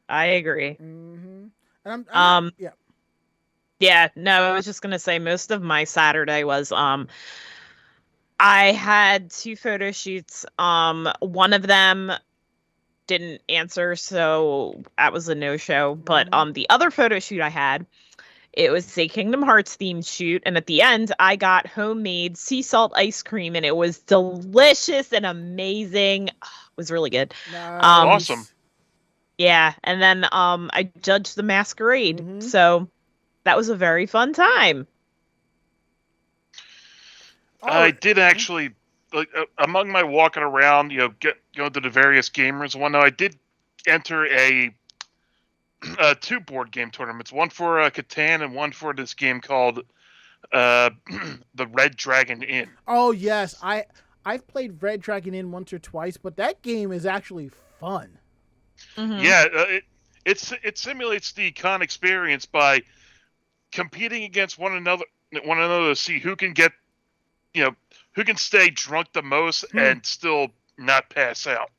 I agree. Mm-hmm. And yeah. Yeah, no, I was just gonna say most of my Saturday was I had 2 photo shoots. One of them didn't answer, so that was a no-show. But the other photo shoot I had, it was a Kingdom Hearts themed shoot, and at the end I got homemade sea salt ice cream, and it was delicious and amazing. It was really good. Nice. Awesome. Yeah, and then I judged the masquerade, so that was a very fun time. I did actually, among my walking around, going to the various gamers and whatnot, I did enter a 2 board game tournaments. One for Catan and one for this game called the Red Dragon Inn. Oh yes, I've played Red Dragon Inn once or twice, but that game is actually fun. Mm-hmm. Yeah, it simulates the con experience by competing against one another to see who can get, who can stay drunk the most and still not pass out.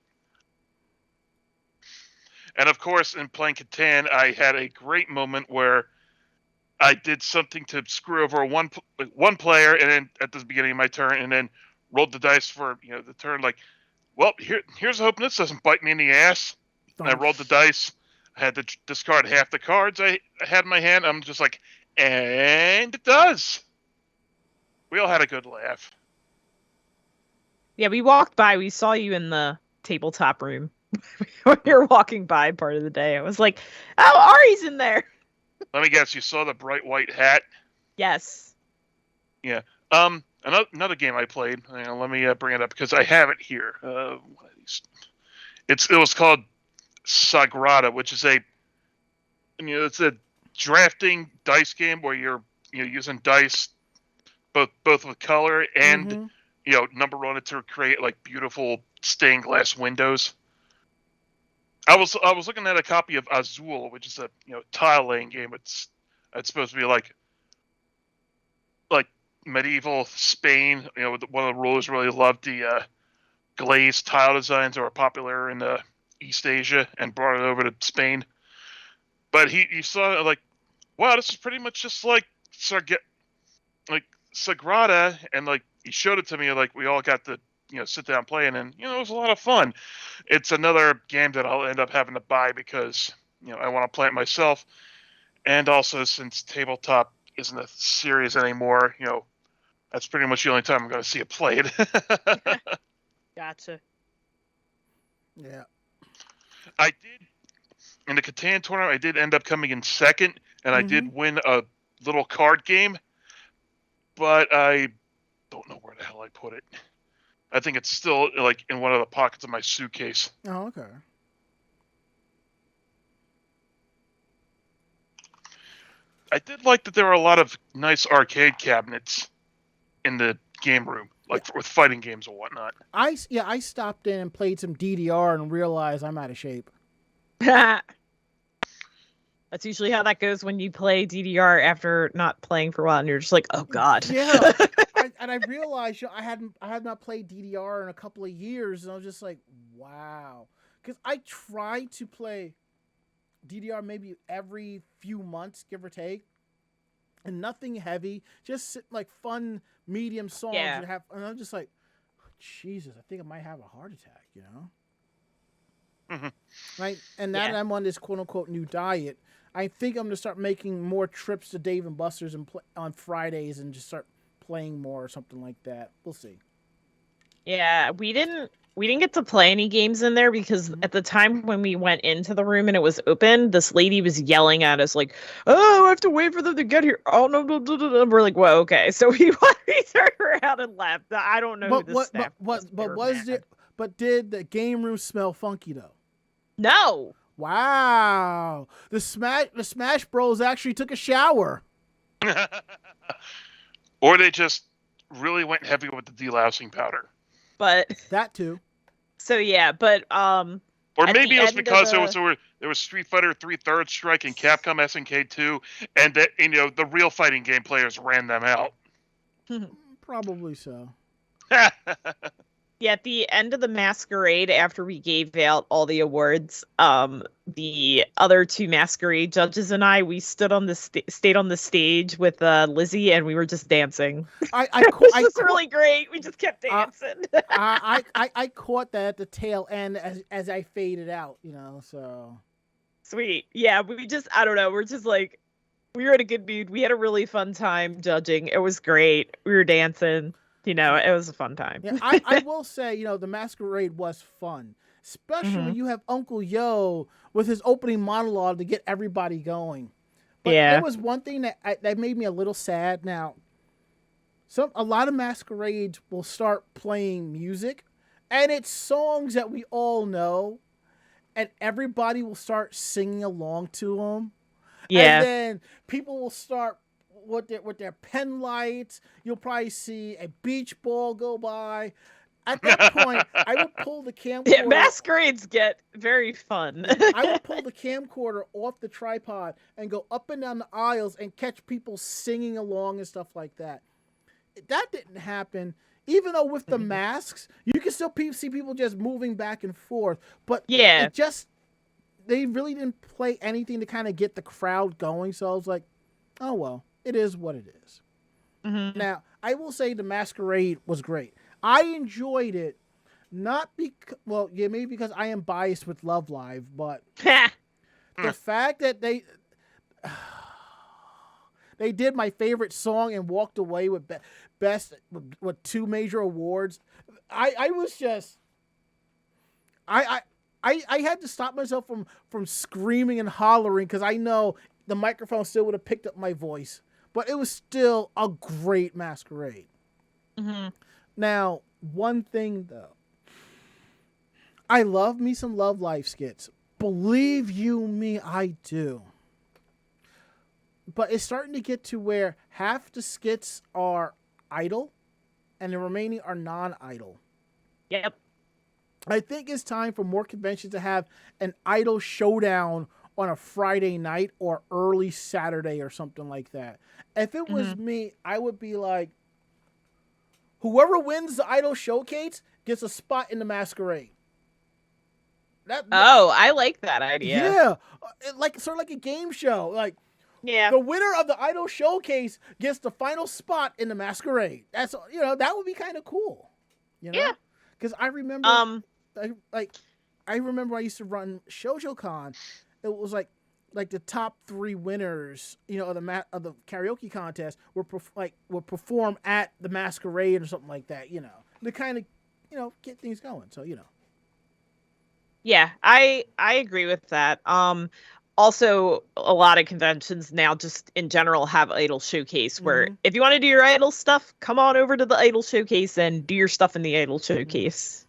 And of course, in playing Catan, I had a great moment where I did something to screw over one player, and then at the beginning of my turn, and then rolled the dice for the turn. Like, well, here's hoping this doesn't bite me in the ass. And I rolled the dice. I had to discard half the cards I had in my hand. I'm just like, and it does. We all had a good laugh. Yeah, we walked by. We saw you in the tabletop room when you were walking by part of the day. I was like, oh, Ari's in there. Let me guess, you saw the bright white hat? Yes. Yeah. Another game I played. Let me bring it up because I have it here. It was called Sagrada, which is it's a drafting dice game where you're using dice both with color and number on it to create like beautiful stained glass windows. I was looking at a copy of Azul, which is a tile laying game. It's supposed to be like medieval Spain. One of the rulers really loved the glazed tile designs that were popular in East Asia and brought it over to Spain. But he saw it like, wow, this is pretty much just like Sagrada, and like he showed it to me, like we all got to sit down playing, and it was a lot of fun. It's another game that I'll end up having to buy because I want to play it myself, and also since tabletop isn't a series anymore, that's pretty much the only time I'm going to see it played. Gotcha. Yeah. I did in the Catan tournament. I did end up coming in second, and I did win a little card game, but I don't know where the hell I put it. I think it's still like in one of the pockets of my suitcase. Oh, okay. I did like that there were a lot of nice arcade cabinets in the game room, with fighting games and whatnot. I stopped in and played some DDR and realized I'm out of shape. That's usually how that goes when you play DDR after not playing for a while, and you're just like, oh god. Yeah. I realized I had not played DDR in a couple of years, and I was just like, wow. Because I try to play DDR maybe every few months, give or take, and nothing heavy, just like fun medium songs. Yeah. And I'm just like, Jesus, I think I might have a heart attack, you know? Mm-hmm. Right? And now that I'm on this quote unquote new diet, I think I'm gonna start making more trips to Dave and Buster's and on Fridays and just start playing more or something like that. We'll see. Yeah, we didn't get to play any games in there because at the time when we went into the room and it was open, this lady was yelling at us like, "Oh, I have to wait for them to get here." Oh no, no, no, no. We're like, "Well, okay." So we turned around and left. I don't know who the staff was. But did the game room smell funky though? No. Wow. The Smash Bros actually took a shower. Or they just really went heavy with the delousing powder. But that too. So yeah, but or maybe it was because there was Street Fighter 3 Third Strike and Capcom SNK 2, and that the real fighting game players ran them out. Probably so. Yeah, at the end of the masquerade, after we gave out all the awards, the other two masquerade judges and we stayed on the stage with Lizzie, and we were just dancing. It was really great. We just kept dancing. I caught that at the tail end as I faded out, so. Sweet. Yeah, I don't know. We're just like, we were in a good mood. We had a really fun time judging. It was great. We were dancing. It was a fun time. Yeah, I will say, the masquerade was fun. Especially when you have Uncle Yo with his opening monologue to get everybody going. But there was one thing that made me a little sad. Now, a lot of masquerades will start playing music, and it's songs that we all know, and everybody will start singing along to them. Yeah. And then people will start with their pen lights. You'll probably see a beach ball go by. At that point, I would pull the camcorder. Yeah, masquerades get very fun. I would pull the camcorder off the tripod and go up and down the aisles and catch people singing along and stuff like that. That didn't happen. Even though with the masks, you can still see people just moving back and forth. But they really didn't play anything to kind of get the crowd going. So I was like, oh, well. It is what it is. Mm-hmm. Now, I will say the masquerade was great. I enjoyed it, not maybe because I am biased with Love Live, but the fact that they did my favorite song and walked away with best with 2 major awards. I was just I had to stop myself from screaming and hollering because I know the microphone still would have picked up my voice. But it was still a great masquerade. Mm-hmm. Now, one thing, though. I love me some Love Life skits. Believe you me, I do. But it's starting to get to where half the skits are idle and the remaining are non-idle. Yep. I think it's time for more conventions to have an idol showdown on a Friday night or early Saturday or something like that. If it was me, I would be like, whoever wins the idol showcase gets a spot in the masquerade. I like that idea. Yeah, sort of like a game show. The winner of the idol showcase gets the final spot in the masquerade. That's that would be kind of cool. Yeah, because I remember, I remember I used to run ShojoCon. It was like the top 3 winners, of the karaoke contest will perform at the masquerade or something like that, to kind of, get things going. So, Yeah, I agree with that. Also, a lot of conventions now just in general have Idol Showcase where if you want to do your Idol stuff, come on over to the Idol Showcase and do your stuff in the Idol Showcase.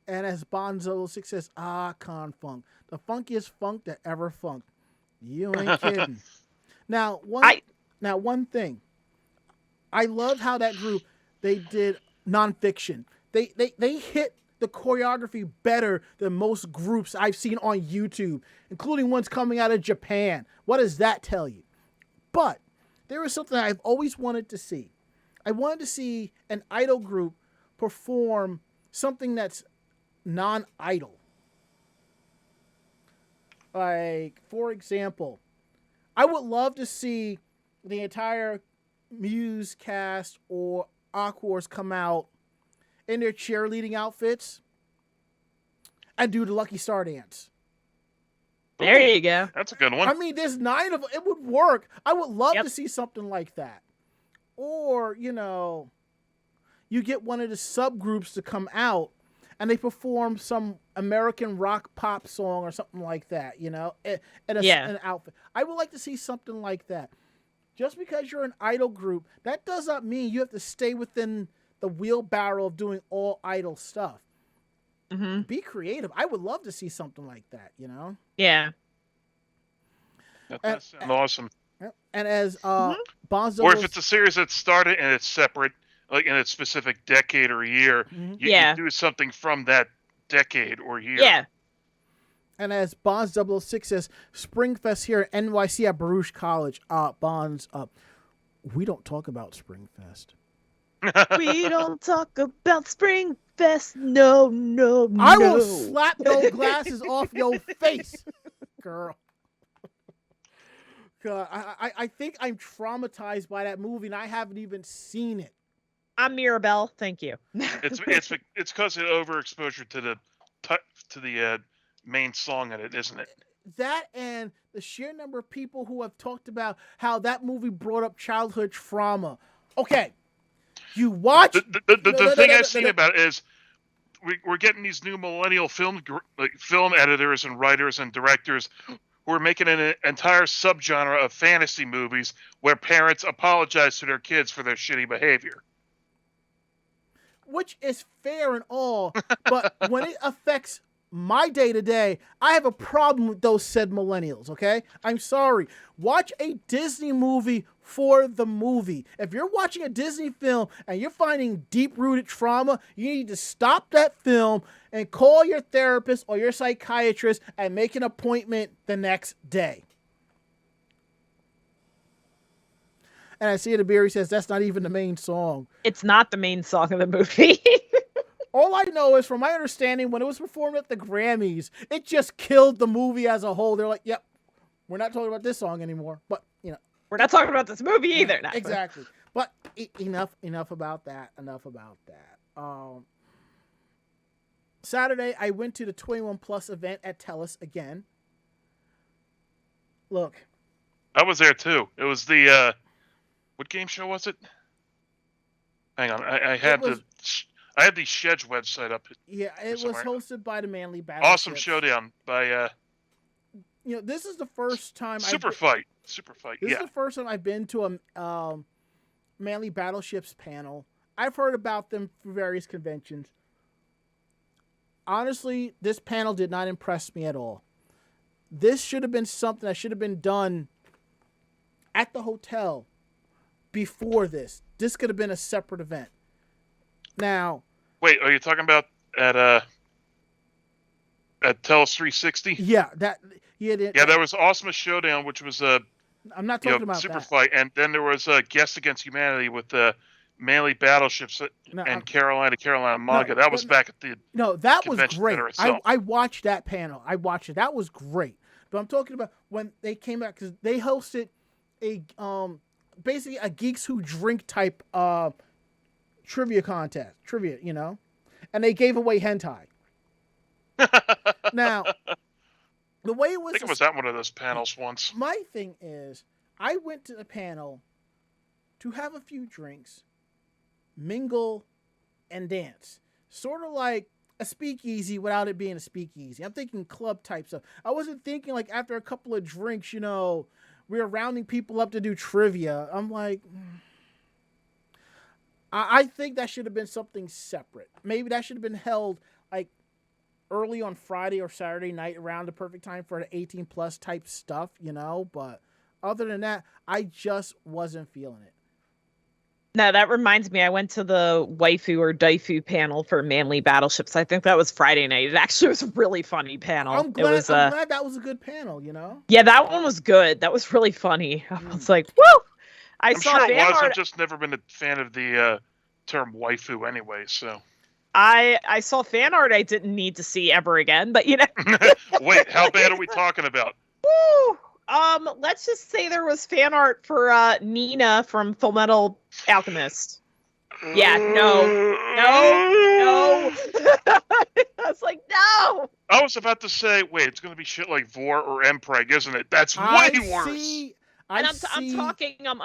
And as Bonzo6 says, con funk. The funkiest funk that ever funked. You ain't kidding. Now, one thing. I love how that group, they did nonfiction. They the choreography better than most groups I've seen on YouTube, including ones coming out of Japan. What does that tell you? But there is something I've always wanted to see. I wanted to see an idol group perform something that's non-idol. Like, for example, I would love to see the entire Muse cast or Aquars come out in their cheerleading outfits and do the Lucky Star dance. There you go. That's a good one. I mean, there's 9 of them. It would work. I would love to see something like that. Or, you know, you get one of the subgroups to come out and they perform some American rock pop song or something like that, you know, in an outfit. I would like to see something like that. Just because you're an idol group, that does not mean you have to stay within the wheelbarrow of doing all idol stuff. Mm-hmm. Be creative. I would love to see something like that, you know? Yeah. That sounds awesome. And as Bonzo, or if it's a series that started and it's separate, like in a specific decade or year, you do something from that decade or year. Yeah. And as Bonds 006 says, Springfest here at NYC at Baruch College. Bonds, we don't talk about Springfest. We don't talk about Springfest. No. I will slap those glasses off your face, girl. I think I'm traumatized by that movie, and I haven't even seen it. I'm Mirabelle. Thank you. It's because of overexposure to the main song in it, isn't it? That and the sheer number of people who have talked about how that movie brought up childhood trauma. Okay, you watch the thing I've seen about it is we're getting these new millennial film editors and writers and directors who are making an entire subgenre of fantasy movies where parents apologize to their kids for their shitty behavior. Which is fair and all, but when it affects my day-to-day, I have a problem with those said millennials, okay? I'm sorry. Watch a Disney movie for the movie. If you're watching a Disney film and you're finding deep-rooted trauma, you need to stop that film and call your therapist or your psychiatrist and make an appointment the next day. And I see it, Beery says that's not even the main song. It's not the main song of the movie. All I know is, from my understanding, when it was performed at the Grammys, it just killed the movie as a whole. They're like, yep, we're not talking about this song anymore. But, you know. We're not talking about this movie either. Yeah, exactly. But enough about that. Saturday, I went to the 21 Plus event at TELUS again. Look. I was there, too. It was the, what game show was it? Hang on. I had the Shedge website up. Yeah, it was hosted by the Manly Battle. Awesome Showdown by you know, this is the first time Super Fight. This is the first time I've been to a Manly Battleships panel. I've heard about them through various conventions. Honestly, this panel did not impress me at all. This should have been something that should have been done at the hotel before this. This could have been a separate event. Now, wait, are you talking about at TELUS 360? Yeah, there was Awesome Showdown, which was I'm not talking about Super that. Fight, and then there was Guest Against Humanity with the Manly Battleships and Carolina Manga. That was back at the that was great. Center I watched that panel. I watched it. That was great. But I'm talking about when they came out, because they hosted a basically a Geeks Who Drink type trivia contest, you know, and they gave away hentai. Now, the way it was, I think I was at one of those panels once. My thing is, I went to the panel to have a few drinks, mingle, and dance. Sort of like a speakeasy without it being a speakeasy. I'm thinking club type stuff. I wasn't thinking like after a couple of drinks, you know, we were rounding people up to do trivia. I'm like, I think that should have been something separate. Maybe that should have been held like early on Friday or Saturday night around the perfect time for the 18 plus type stuff, you know. But other than that, I just wasn't feeling it. No, that reminds me. I went to the waifu or daifu panel for Manly Battleships. I think that was Friday night. It actually was a really funny panel. I'm glad that was a good panel, you know? Yeah, that one was good. That was really funny. I was like, woo! I'm sure it was. I've just never been a fan of the term waifu anyway, so. I saw fan art I didn't need to see ever again, but you know. Wait, how bad are we talking about? Woo! Let's just say there was fan art for Nina from Fullmetal Alchemist. Yeah, no. I was like, no. I was about to say, wait, it's going to be shit like Vor or Mpreg, isn't it? That's way worse. I'm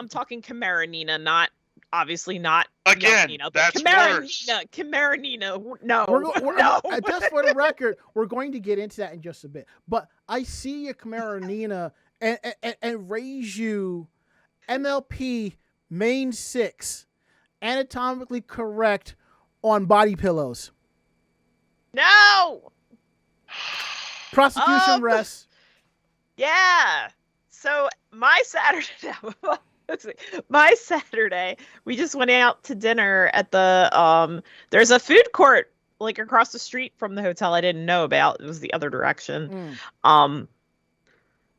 talking Chimera Nina, not obviously not. Again, Nina, that's Chimera worse. Chimera Nina, no. No. Just for the record, we're going to get into that in just a bit. But I see a Chimera Nina and raise you MLP main 6 anatomically correct on body pillows. No. Prosecution rests. Yeah. So my Saturday, we just went out to dinner at the there's a food court like across the street from the hotel I didn't know about. It was the other direction.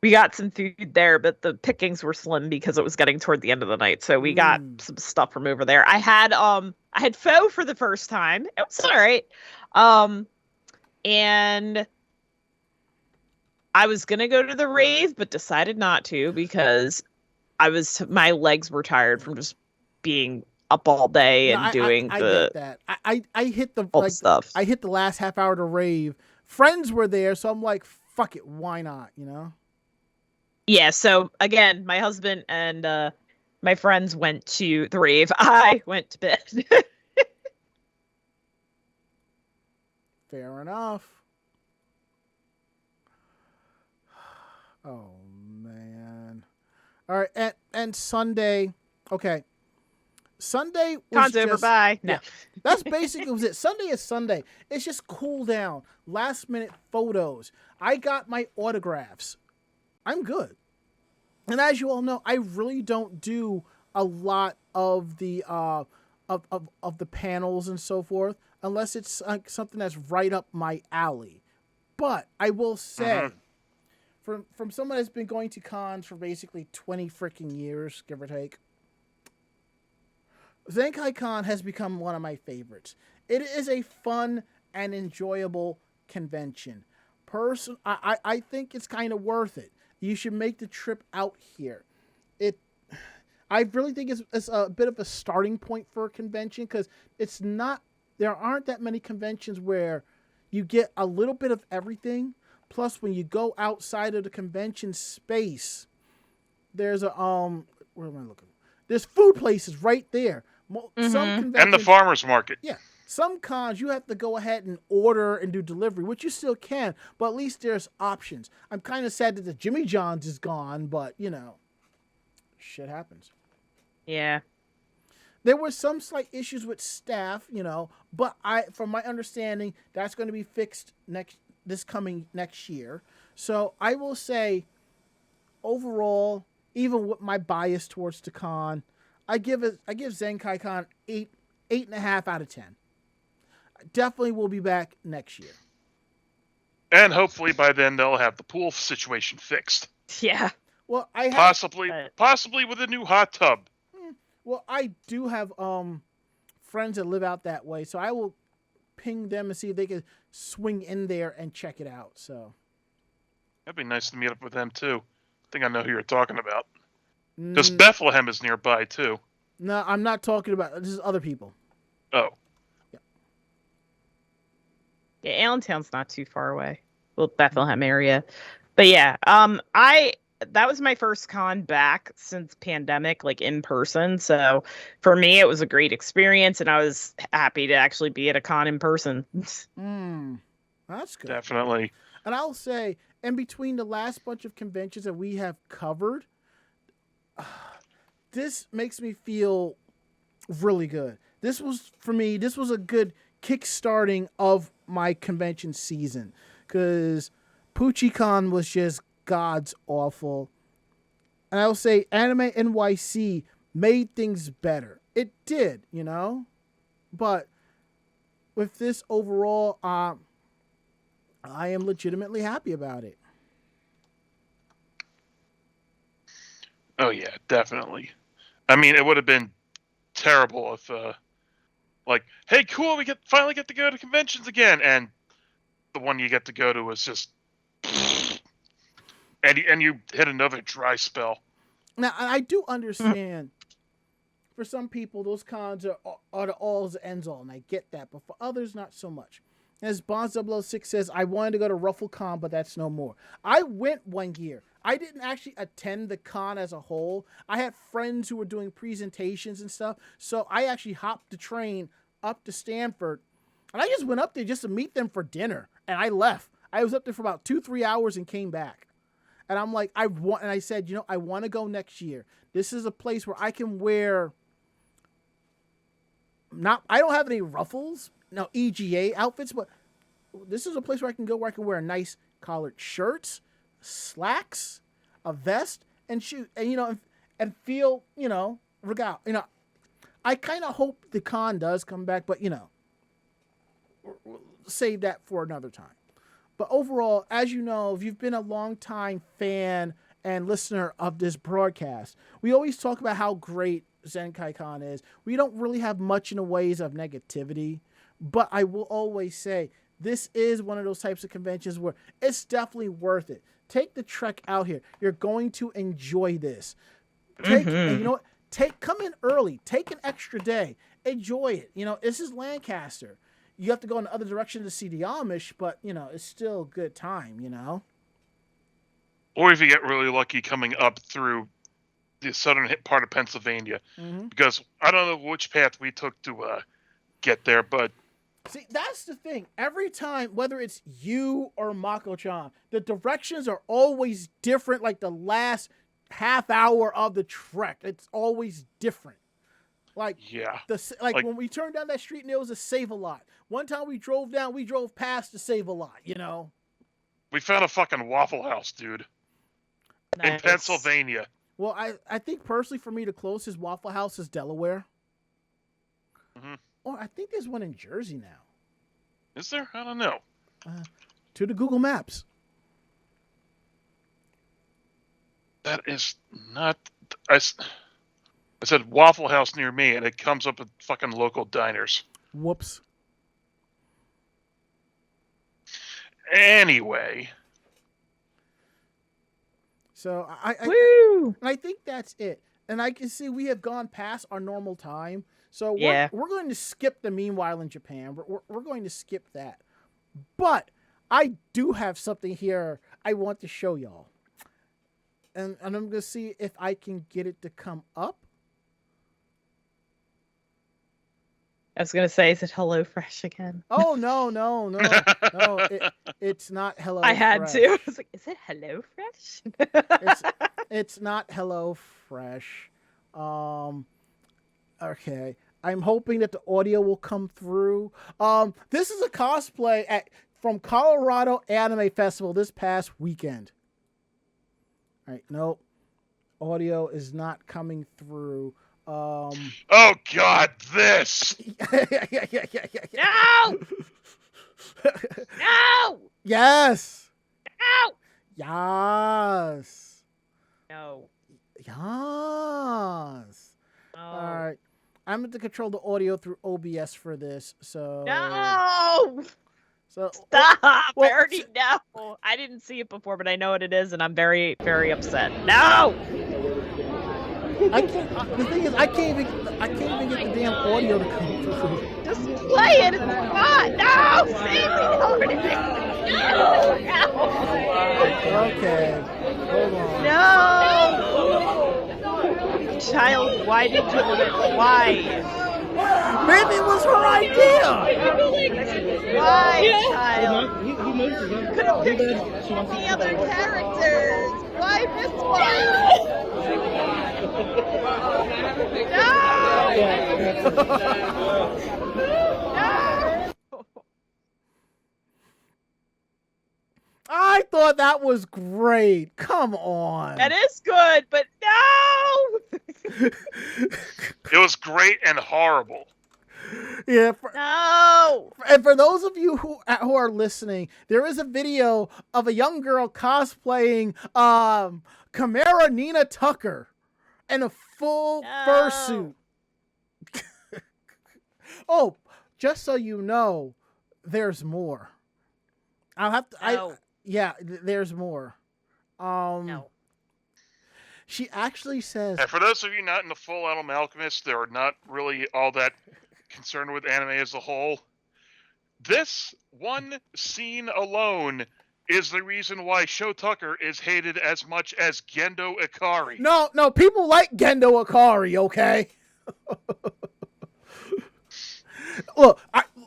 We got some food there, but the pickings were slim because it was getting toward the end of the night. So we got some stuff from over there. I had pho for the first time. It was all right. And I was gonna go to the rave, but decided not to because my legs were tired from just being up all day and doing I get that. I hit the stuff. I hit the last half hour to rave. Friends were there, so I'm like, fuck it, why not? You know? Yeah. So again, my husband and my friends went to the rave. I went to bed. Fair enough. Oh man. All right, and Sunday. Okay. Sunday was Con's over. Bye. No. Yeah, that's basically was it. Sunday is Sunday. It's just cool down. Last minute photos. I got my autographs. I'm good. And as you all know, I really don't do a lot of the of the panels and so forth, unless it's something that's right up my alley. But I will say, from someone that's been going to cons for basically 20 freaking years, give or take, Zenkaikon has become one of my favorites. It is a fun and enjoyable convention. I think it's kind of worth it. You should make the trip out here. I really think it's a bit of a starting point for a convention because there aren't that many conventions where you get a little bit of everything. Plus, when you go outside of the convention space, there's where am I looking? There's food places right there. Some and the farmer's market. Yeah. Some cons, you have to go ahead and order and do delivery, which you still can, but at least there's options. I'm kind of sad that the Jimmy John's is gone, but, you know, shit happens. Yeah. There were some slight issues with staff, you know, but from my understanding, that's going to be fixed this coming next year. So I will say, overall, even with my bias towards the con, I give Zenkaikon 8.5 out of 10. Definitely will be back next year. And hopefully by then they'll have the pool situation fixed. Yeah. Well, possibly with a new hot tub. Well, I do have friends that live out that way, so I will ping them and see if they can swing in there and check it out. So that'd be nice to meet up with them too. I think I know who you're talking about. Because Bethlehem is nearby too. No, I'm not talking about. This is other people. Oh. Yeah, Allentown's not too far away. Well, Bethlehem area. But yeah, that was my first con back since pandemic, like in person. So for me, it was a great experience, and I was happy to actually be at a con in person. That's good. Definitely. And I'll say, in between the last bunch of conventions that we have covered, this makes me feel really good. This was a good kickstarting of my convention season, because PoochieCon was just god's awful. And I will say Anime NYC made things better. It did, you know? But with this overall, I am legitimately happy about it. Oh yeah, definitely. I mean, it would have been terrible if, like, hey, cool, we finally get to go to conventions again, and the one you get to go to was just, and you hit another dry spell. Now, I do understand. For some people, those cons are the alls ends all, and I get that. But for others, not so much. As Bonds006 says, I wanted to go to RuffleCon, but that's no more. I went one year. I didn't actually attend the con as a whole. I had friends who were doing presentations and stuff, so I actually hopped the train up to Stanford, and I just went up there just to meet them for dinner, and I left. I was up there for about 2-3 hours and came back. And I'm like, and I said, I want to go next year. This is a place where I can wear. I don't have any ruffles, no EGA outfits, but this is a place where I can go where I can wear a nice collared shirts, slacks, a vest, and shoot, and and feel, regal. I kind of hope the con does come back, but we'll save that for another time. But overall, as you know, if you've been a long-time fan and listener of this broadcast, we always talk about how great Zenkaikon is. We don't really have much in the ways of negativity, but I will always say this is one of those types of conventions where it's definitely worth it. Take the trek out here. You're going to enjoy this. And you know what? Come in early. Take an extra day. Enjoy it. This is Lancaster. You have to go in the other direction to see the Amish, but it's still a good time. Or if you get really lucky, coming up through the southern part of Pennsylvania, because I don't know which path we took to get there, but see, that's the thing. Every time, whether it's you or Mako-chan, the directions are always different. Like the last half hour of the trek, it's always different. Like when we turned down that street and there was a Save-A-Lot. One time we drove past the Save-A-Lot. We found a fucking Waffle House, dude, in Pennsylvania. Well, I think personally for me, the closest Waffle House is Delaware. Or I think there's one in Jersey now. Is there? I don't know. To the Google Maps. That is not... I said Waffle House near me, and it comes up with fucking local diners. Whoops. Anyway... So I think that's it. And I can see we have gone past our normal time. So we're going to skip the Meanwhile in Japan. We're going to skip that. But I do have something here I want to show y'all. And I'm going to see if I can get it to come up. I was going to say, is it HelloFresh again? Oh, no. It's not HelloFresh. I had to. I was like, is it HelloFresh? It's not HelloFresh. Okay. I'm hoping that the audio will come through. This is a cosplay from Colorado Anime Festival this past weekend. All right. Nope. Audio is not coming through. Oh God, this! No! No! Yes! No! Yes! No. Yes! All right. I'm going to control the audio through OBS for this, so... No! So Stop! I already know. I didn't see it before, but I know what it is, and I'm very, very upset. No! The thing is, I can't even get the damn audio to come through. Just play it. It's not. No, save me already. Okay, hold on. No. Child, why did you do it? Why? Maybe it was her idea. Why, child? Could have picked the other characters. Why this one? No! I thought that was great. Come on. That is good, but no! It was great and horrible. Yeah. No. And for those of you who are listening, there is a video of a young girl cosplaying Chimera Nina Tucker in a full fursuit. Oh, just so you know, there's more. I'll have to. There's more. No. She actually says. And for those of you not in the Full Metal Alchemist, they're not really all that concerned with anime as a whole. This one scene alone is the reason why Sho Tucker is hated as much as Gendo Ikari. No, people like Gendo Ikari, okay? Look,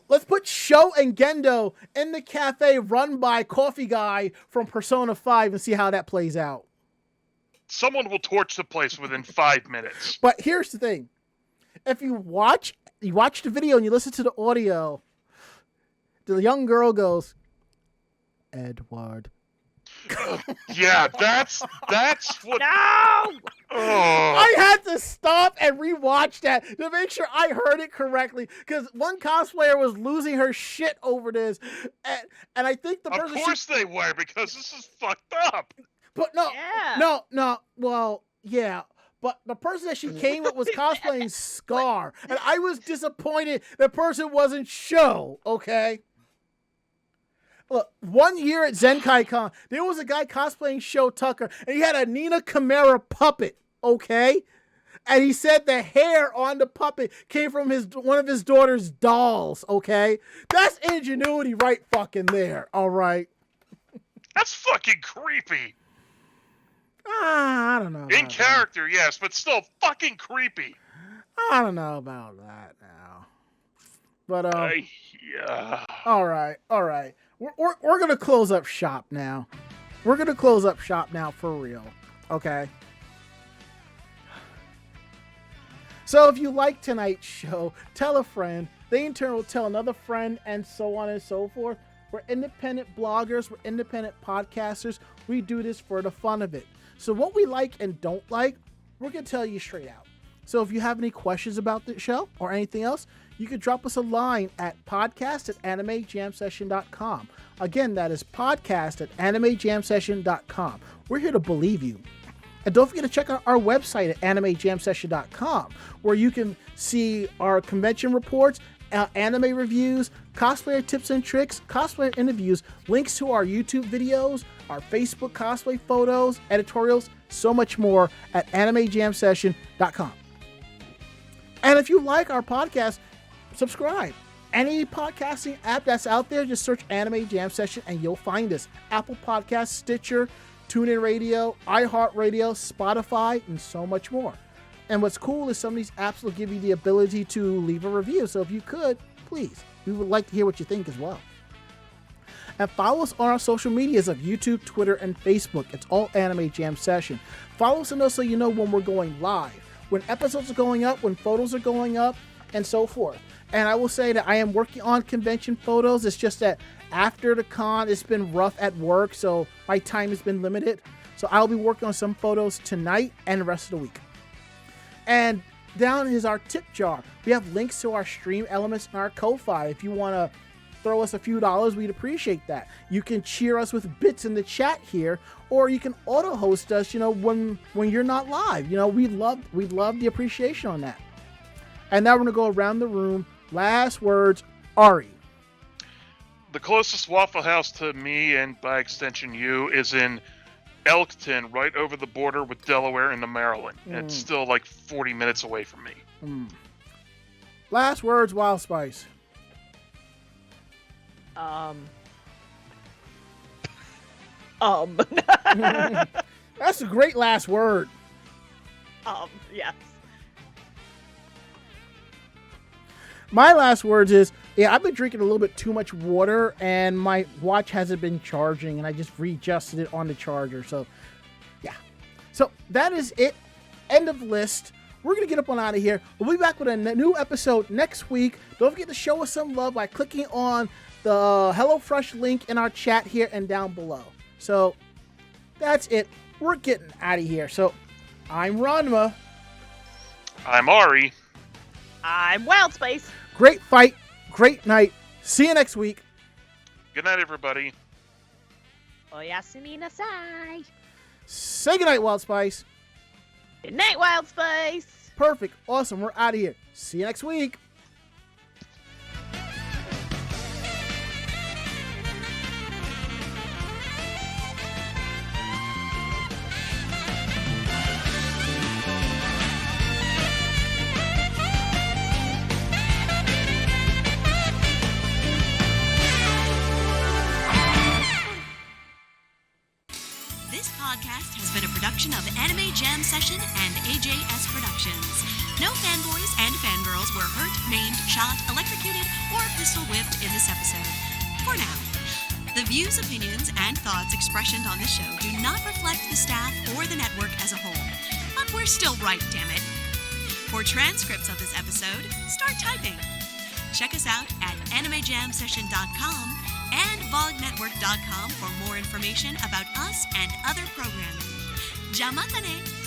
let's put Sho and Gendo in the cafe run by Coffee Guy from Persona 5 and see how that plays out. Someone will torch the place within 5 minutes. But here's the thing. If you watch the video and you listen to the audio, the young girl goes, Edward. Yeah, that's what. No. Oh. I had to stop and rewatch that to make sure I heard it correctly, because one cosplayer was losing her shit over this, and I think the person. Of course they were, because this is fucked up. But no. Well, yeah. But the person that she came with was cosplaying Scar, and I was disappointed the person wasn't Sho, okay? Look, 1 year at Zenkaikon, there was a guy cosplaying Sho Tucker, and he had a Nina Chimera puppet, okay? And he said the hair on the puppet came from one of his daughter's dolls, okay? That's ingenuity right fucking there, all right? That's fucking creepy. I don't know. In character, yes, but still fucking creepy. I don't know about that now. But yeah. All right. We're gonna close up shop now. We're gonna close up shop now for real. Okay. So if you like tonight's show, tell a friend. They in turn will tell another friend, and so on and so forth. We're independent bloggers. We're independent podcasters. We do this for the fun of it. So what we like and don't like, we're going to tell you straight out. So if you have any questions about the show or anything else, you can drop us a line at podcast@animejamsession.com. Again, that is podcast@animejamsession.com. We're here to believe you. And don't forget to check out our website at animejamsession.com, where you can see our convention reports, anime reviews, cosplayer tips and tricks, cosplayer interviews, links to our YouTube videos, our Facebook cosplay photos, editorials, so much more at animejamsession.com. And if you like our podcast, subscribe. Any podcasting app that's out there, just search Anime Jam Session and you'll find us. Apple Podcasts, Stitcher, TuneIn Radio, iHeartRadio, Spotify, and so much more. And what's cool is some of these apps will give you the ability to leave a review. So if you could, please, we would like to hear what you think as well. And follow us on our social medias of YouTube, Twitter, and Facebook. It's all Anime Jam Session. Follow us so you know when we're going live, when episodes are going up, when photos are going up, and so forth. And I will say that I am working on convention photos. It's just that after the con, it's been rough at work, so my time has been limited. So I'll be working on some photos tonight and the rest of the week. And down is our tip jar. We have links to our stream elements and our Ko-Fi. If you want to throw us a few dollars, we'd appreciate that. You can cheer us with bits in the chat here, or you can auto host us, when you're not live. We'd love the appreciation on that. And now we're going to go around the room. Last words, Ari. The closest Waffle House to me, and by extension you, is in Elkton, right over the border with Delaware into Maryland. It's still like 40 minutes away from me. Last words, WildSpice. That's a great last word. Yes. My last words is, I've been drinking a little bit too much water, and my watch hasn't been charging, and I just readjusted it on the charger. So, yeah. So, that is it. End of list. We're going to get up on out of here. We'll be back with a new episode next week. Don't forget to show us some love by clicking on the HelloFresh link in our chat here and down below. So, that's it. We're getting out of here. So, I'm Ranma. I'm Ari. I'm WildSpice. Great fight. Great night. See you next week. Good night, everybody. Oyasumi nasai. Say goodnight, WildSpice. Good night, WildSpice. Perfect. Awesome. We're out of here. See you next week. This podcast has been a production of Anime Jam Session and AJS Productions. No fanboys and fangirls were hurt, maimed, shot, electrocuted, or pistol whipped in this episode. For now. The views, opinions, and thoughts expressed on this show do not reflect the staff or the network as a whole. But we're still right, damn it. For transcripts of this episode, start typing. Check us out at animejamsession.com and vognetwork.com for more information about us and other programming. Jamatane!